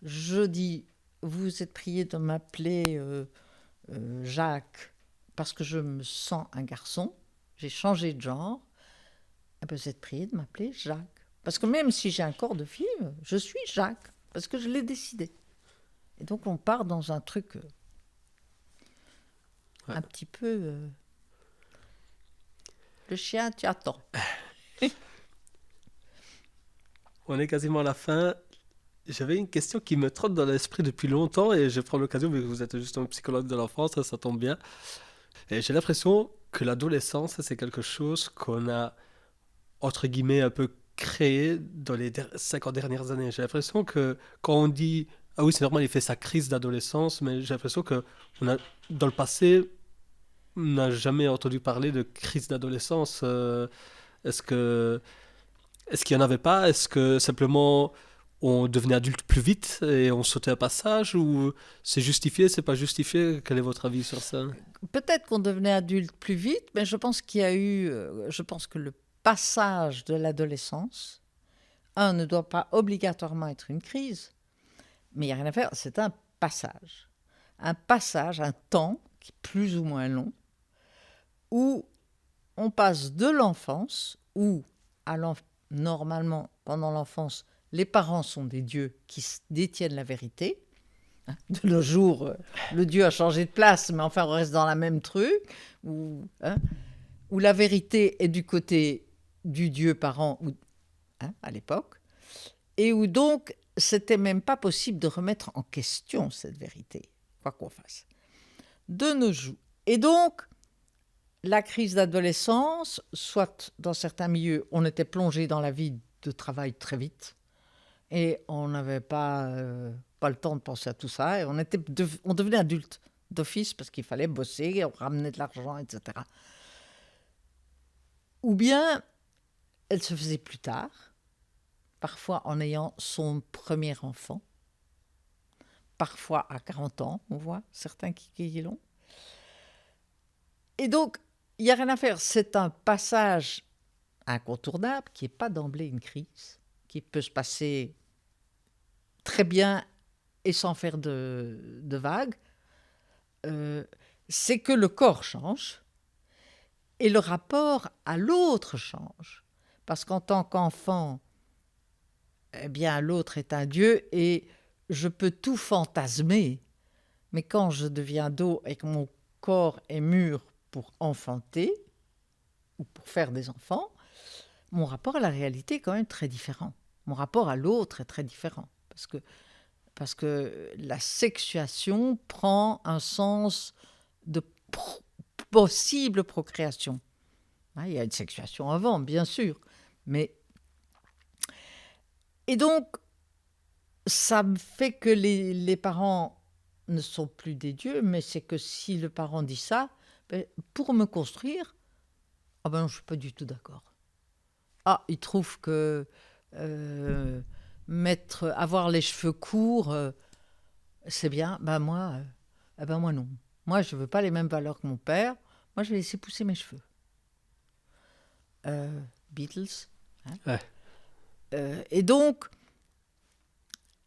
je dis, vous êtes prié de m'appeler Jacques parce que je me sens un garçon, j'ai changé de genre, eh ben, vous êtes prié de m'appeler Jacques. Parce que même si j'ai un corps de fille, je suis Jacques, parce que je l'ai décidé. Et donc, on part dans un truc ouais. un petit peu... le chien, tu attends. On est quasiment à la fin. J'avais une question qui me trotte dans l'esprit depuis longtemps et je prends l'occasion, vu que vous êtes justement psychologue de l'enfance, ça tombe bien. Et j'ai l'impression que l'adolescence, c'est quelque chose qu'on a, entre guillemets, un peu créé dans les 50 dernières années. J'ai l'impression que quand on dit, ah oui, c'est normal, il fait sa crise d'adolescence, mais j'ai l'impression que on a, dans le passé, on n'a jamais entendu parler de crise d'adolescence. Est-ce que Est-ce qu'il n'y en avait pas? Est-ce que simplement on devenait adulte plus vite et on sautait un passage? Ou c'est justifié, c'est pas justifié? Quel est votre avis sur ça? Peut-être qu'on devenait adulte plus vite, mais je pense qu'il y a eu... je pense que le passage de l'adolescence, ne doit pas obligatoirement être une crise, mais il n'y a rien à faire, c'est un passage. Un passage, un temps qui est plus ou moins long, où on passe de l'enfance, où normalement, pendant l'enfance, les parents sont des dieux qui détiennent la vérité. De nos jours, le dieu a changé de place, mais enfin, on reste dans la même truc, où la vérité est du côté du dieu parent, à l'époque, et où donc, c'était même pas possible de remettre en question cette vérité, quoi qu'on fasse. De nos jours. Et donc, la crise d'adolescence, soit dans certains milieux, on était plongé dans la vie de travail très vite et on n'avait pas le temps de penser à tout ça et on devenait adulte d'office parce qu'il fallait bosser, on ramenait de l'argent, etc. Ou bien elle se faisait plus tard, parfois en ayant son premier enfant, parfois à 40 ans, on voit certains qui l'ont. Et donc, il n'y a rien à faire. C'est un passage incontournable qui n'est pas d'emblée une crise, qui peut se passer très bien et sans faire de vagues. C'est que le corps change et le rapport à l'autre change. Parce qu'en tant qu'enfant, eh bien, l'autre est un dieu et je peux tout fantasmer. Mais quand je deviens ado et que mon corps est mûr pour enfanter ou pour faire des enfants, mon rapport à la réalité est quand même très différent. Mon rapport à l'autre est très différent. Parce que la sexuation prend un sens de possible procréation. Il y a une sexuation avant, bien sûr. Mais... Et donc, ça me fait que les parents ne sont plus des dieux, mais c'est que si le parent dit ça, pour me construire, ah ben non, je ne suis pas du tout d'accord. Ah, il trouve que avoir les cheveux courts, c'est bien. Moi non. Moi, je veux pas les mêmes valeurs que mon père. Moi, je vais laisser pousser mes cheveux. Beatles. Hein. Ouais, Et donc,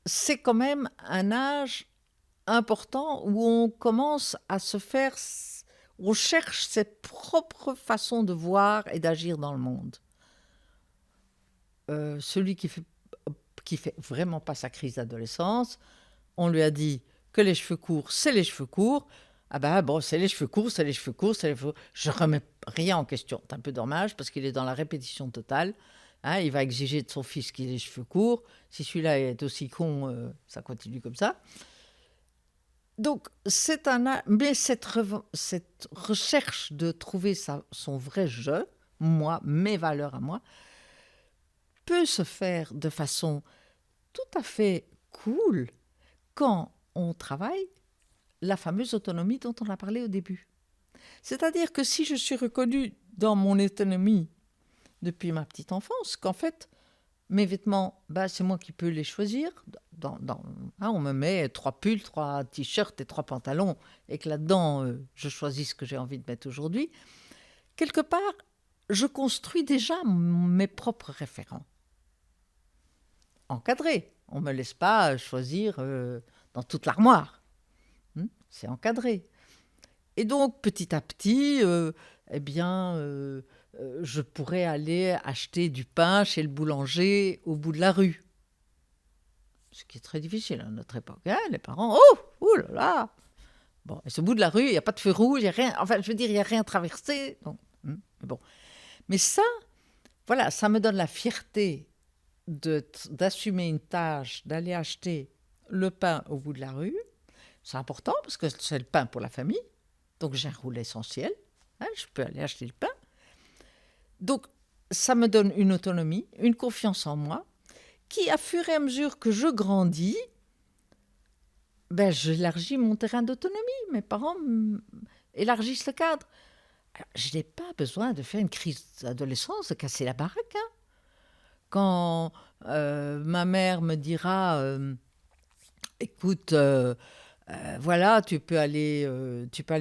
c'est quand même un âge important où on commence à se faire... On cherche ses propres façons de voir et d'agir dans le monde. Celui qui fait vraiment pas sa crise d'adolescence, on lui a dit que les cheveux courts, c'est les cheveux courts. Ah ben bon, c'est les cheveux courts, c'est les cheveux courts, c'est les cheveux courts. Je remets rien en question. C'est un peu dommage parce qu'il est dans la répétition totale. Il va exiger de son fils qu'il ait les cheveux courts. Si celui-là est aussi con, ça continue comme ça. Donc, mais cette recherche de trouver son vrai je, moi, mes valeurs à moi, peut se faire de façon tout à fait cool quand on travaille la fameuse autonomie dont on a parlé au début. C'est-à-dire que si je suis reconnue dans mon autonomie depuis ma petite enfance, qu'en fait, mes vêtements, c'est moi qui peux les choisir. On me met 3 pulls, 3 t-shirts et 3 pantalons, et que là-dedans, je choisis ce que j'ai envie de mettre aujourd'hui. Quelque part, je construis déjà mes propres référents. Encadré. On ne me laisse pas choisir dans toute l'armoire. C'est encadré. Et donc, petit à petit, je pourrais aller acheter du pain chez le boulanger au bout de la rue. Ce qui est très difficile à notre époque. Les parents, oh là là. Bon, et ce bout de la rue, il n'y a pas de feu rouge, il n'y a rien. Enfin, je veux dire, il n'y a rien à traverser. Donc, bon. Mais ça, voilà, ça me donne la fierté d'assumer une tâche, d'aller acheter le pain au bout de la rue. C'est important parce que c'est le pain pour la famille. Donc, j'ai un rôle essentiel. Je peux aller acheter le pain. Donc, ça me donne une autonomie, une confiance en moi, qui, à fur et à mesure que je grandis, j'élargis mon terrain d'autonomie. Mes parents élargissent le cadre. Alors, je n'ai pas besoin de faire une crise d'adolescence, de casser la baraque. Quand ma mère me dira écoute, voilà, tu peux aller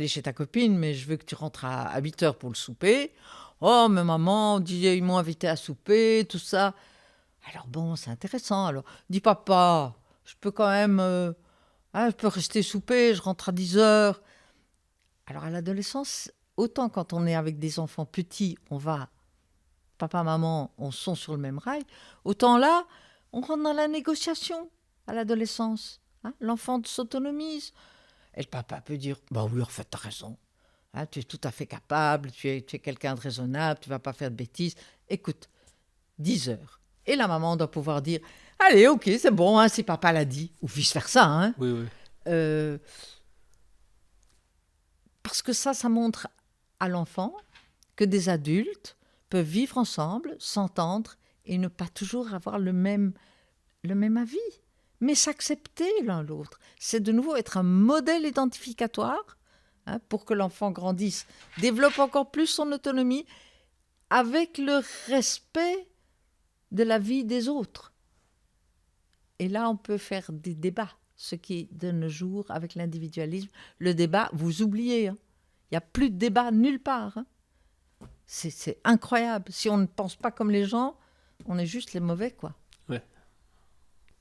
chez ta copine, mais je veux que tu rentres à 8 heures pour le souper. Oh, mais maman, ils m'ont invité à souper, tout ça. Alors bon, c'est intéressant. Alors, dis papa, je peux quand même... je peux rester souper, je rentre à 10 heures. Alors, à l'adolescence, autant quand on est avec des enfants petits, on va... Papa, maman, on sont sur le même rail. Autant là, on rentre dans la négociation à l'adolescence. L'enfant s'autonomise. Et le papa peut dire, oui, en fait, t'as raison. Tu es tout à fait capable, tu es quelqu'un de raisonnable, tu ne vas pas faire de bêtises. Écoute, 10 heures. Et la maman doit pouvoir dire, allez, ok, c'est bon, si papa l'a dit. Ou vice-versa. Oui. Parce que ça montre à l'enfant que des adultes peuvent vivre ensemble, s'entendre et ne pas toujours avoir le même avis, mais s'accepter l'un l'autre. C'est de nouveau être un modèle identificatoire pour que l'enfant grandisse, développe encore plus son autonomie avec le respect de la vie des autres. Et là, on peut faire des débats, ce qui, de nos jours, avec l'individualisme, le débat, vous oubliez. Il n'y a plus de débat nulle part. C'est incroyable. Si on ne pense pas comme les gens, on est juste les mauvais, quoi. Ouais.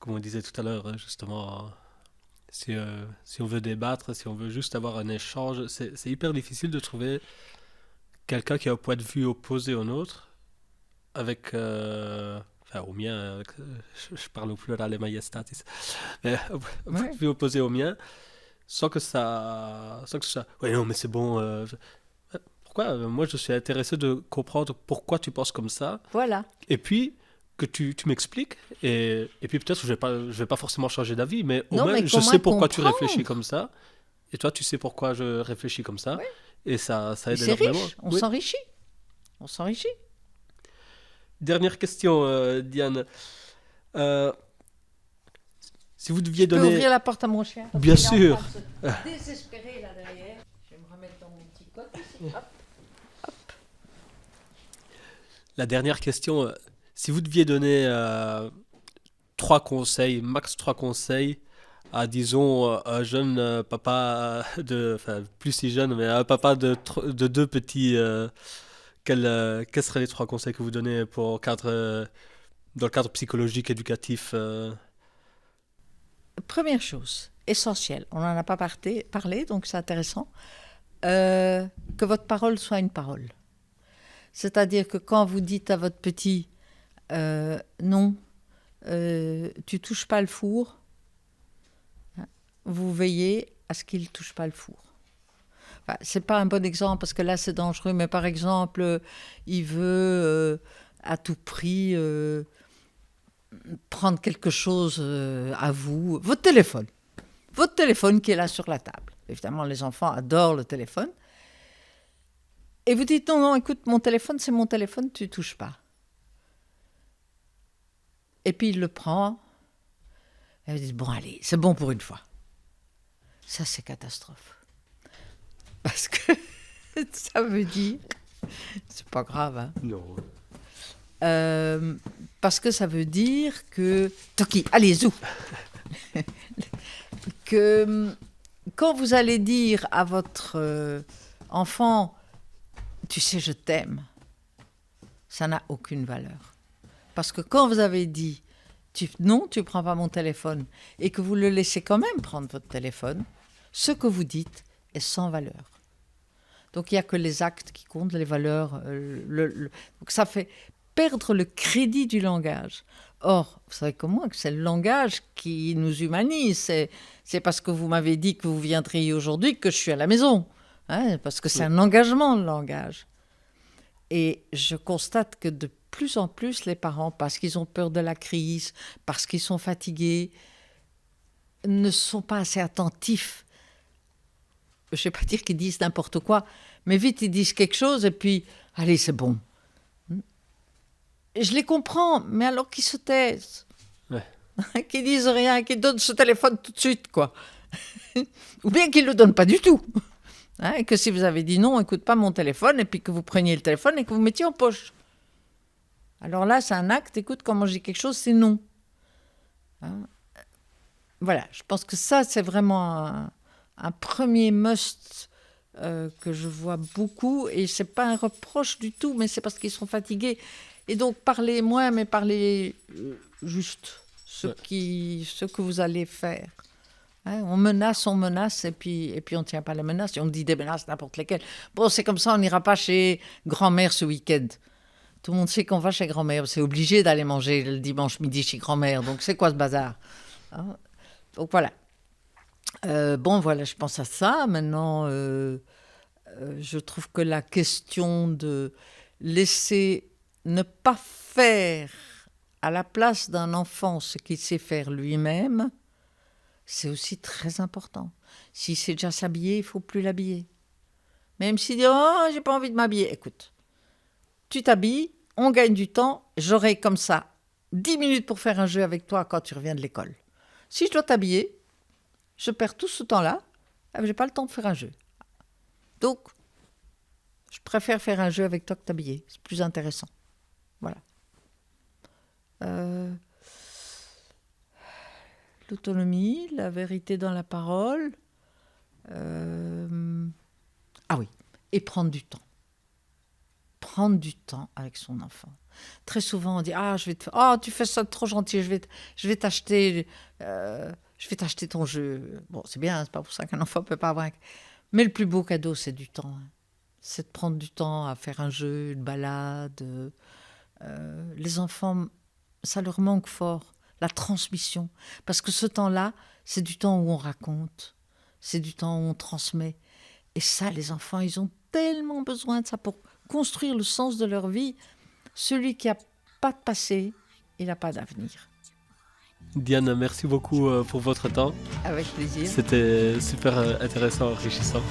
Comme on disait tout à l'heure, justement, si on veut débattre, si on veut juste avoir un échange, c'est hyper difficile de trouver quelqu'un qui a un point de vue opposé au nôtre, avec... au mien, je parle au plural et majestatis, mais un point de vue opposé au mien, sans que ça... Ouais, non, mais c'est bon... Pourquoi moi, je suis intéressé de comprendre pourquoi tu penses comme ça. Voilà. Et puis, que tu m'expliques. Et puis, peut-être que je vais pas forcément changer d'avis, mais au moins, je sais pourquoi tu réfléchis comme ça. Et toi, tu sais pourquoi je réfléchis comme ça. Oui. Et ça aide c'est énormément. Riche. On s'enrichit. On s'enrichit. Dernière question, Diane. Si vous deviez donner... Je peux ouvrir la porte à mon chien? Bien sûr. Désespéré là derrière. Je vais me remettre dans mon petit cote ici. Hop. La dernière question, si vous deviez donner 3 conseils, max 3 conseils, à, disons, un jeune papa plus si jeune, mais un papa de 2 petits, quels seraient les 3 conseils que vous donnez dans le cadre psychologique, éducatif Première chose, essentielle, on n'en a pas parlé, donc c'est intéressant, que votre parole soit une parole. C'est-à-dire que quand vous dites à votre petit non, tu touches pas le four, vous veillez à ce qu'il ne touche pas le four. Enfin, c'est pas un bon exemple parce que là c'est dangereux, mais par exemple, il veut à tout prix prendre quelque chose à vous, votre téléphone qui est là sur la table. Évidemment, les enfants adorent le téléphone. Et vous dites, non, non, écoute, mon téléphone, c'est mon téléphone, tu ne touches pas. Et puis il le prend, et vous dites, bon, allez, c'est bon pour une fois. Ça, c'est catastrophe. Parce que ça veut dire, c'est pas grave, hein. Non. Parce que ça veut dire que, Toki, allez, zou. Que quand vous allez dire à votre enfant, tu sais, je t'aime, ça n'a aucune valeur. Parce que quand vous avez dit, non, tu ne prends pas mon téléphone, et que vous le laissez quand même prendre votre téléphone, ce que vous dites est sans valeur. Donc il n'y a que les actes qui comptent, les valeurs. Donc ça fait perdre le crédit du langage. Or, vous savez comme moi que c'est le langage qui nous humanise. C'est parce que vous m'avez dit que vous viendriez aujourd'hui que je suis à la maison. Hein, parce que c'est un engagement, le langage. Et je constate que de plus en plus, les parents, parce qu'ils ont peur de la crise, parce qu'ils sont fatigués, ne sont pas assez attentifs. Je ne vais pas dire qu'ils disent n'importe quoi, mais vite, ils disent quelque chose et puis, allez, c'est bon. Et je les comprends, mais alors qu'ils se taisent. Ouais. Qu'ils disent rien, qu'ils donnent ce téléphone tout de suite, quoi. Ou bien qu'ils ne le donnent pas du tout. Hein, et que si vous avez dit non, écoute pas mon téléphone, et puis que vous preniez le téléphone et que vous mettiez en poche. Alors là, c'est un acte, écoute, quand moi je dis quelque chose, c'est non. Hein, voilà, je pense que ça, c'est vraiment un premier must que je vois beaucoup, et c'est pas un reproche du tout, mais c'est parce qu'ils sont fatigués. Et donc, parlez moins, mais parlez juste ce que vous allez faire. Hein, on menace, et puis on ne tient pas les menaces. Et on dit des menaces n'importe lesquelles. Bon, c'est comme ça, on n'ira pas chez grand-mère ce week-end. Tout le monde sait qu'on va chez grand-mère. C'est obligé d'aller manger le dimanche midi chez grand-mère. Donc, c'est quoi ce bazar? Hein, donc, voilà. Bon, voilà, je pense à ça. Maintenant, je trouve que la question de laisser ne pas faire à la place d'un enfant ce qu'il sait faire lui-même, c'est aussi très important. S'il sait déjà s'habiller, il ne faut plus l'habiller. Même s'il dit « Oh, j'ai pas envie de m'habiller », écoute, tu t'habilles, on gagne du temps, j'aurai comme ça 10 minutes pour faire un jeu avec toi quand tu reviens de l'école. Si je dois t'habiller, je perds tout ce temps-là, je n'ai pas le temps de faire un jeu. Donc, je préfère faire un jeu avec toi que t'habiller. C'est plus intéressant. Voilà. L'autonomie, la vérité dans la parole. Ah oui, et prendre du temps. Prendre du temps avec son enfant. Très souvent, on dit « Ah, tu fais ça trop gentil, je vais t'acheter ton jeu. » Bon, c'est bien, c'est pas pour ça qu'un enfant ne peut pas avoir... Mais le plus beau cadeau, c'est du temps. Hein. C'est de prendre du temps à faire un jeu, une balade. Les enfants, ça leur manque fort, la transmission. Parce que ce temps-là, c'est du temps où on raconte, c'est du temps où on transmet. Et ça, les enfants, ils ont tellement besoin de ça pour construire le sens de leur vie. Celui qui n'a pas de passé, il n'a pas d'avenir. Diane, merci beaucoup pour votre temps. Avec plaisir. C'était super intéressant, enrichissant.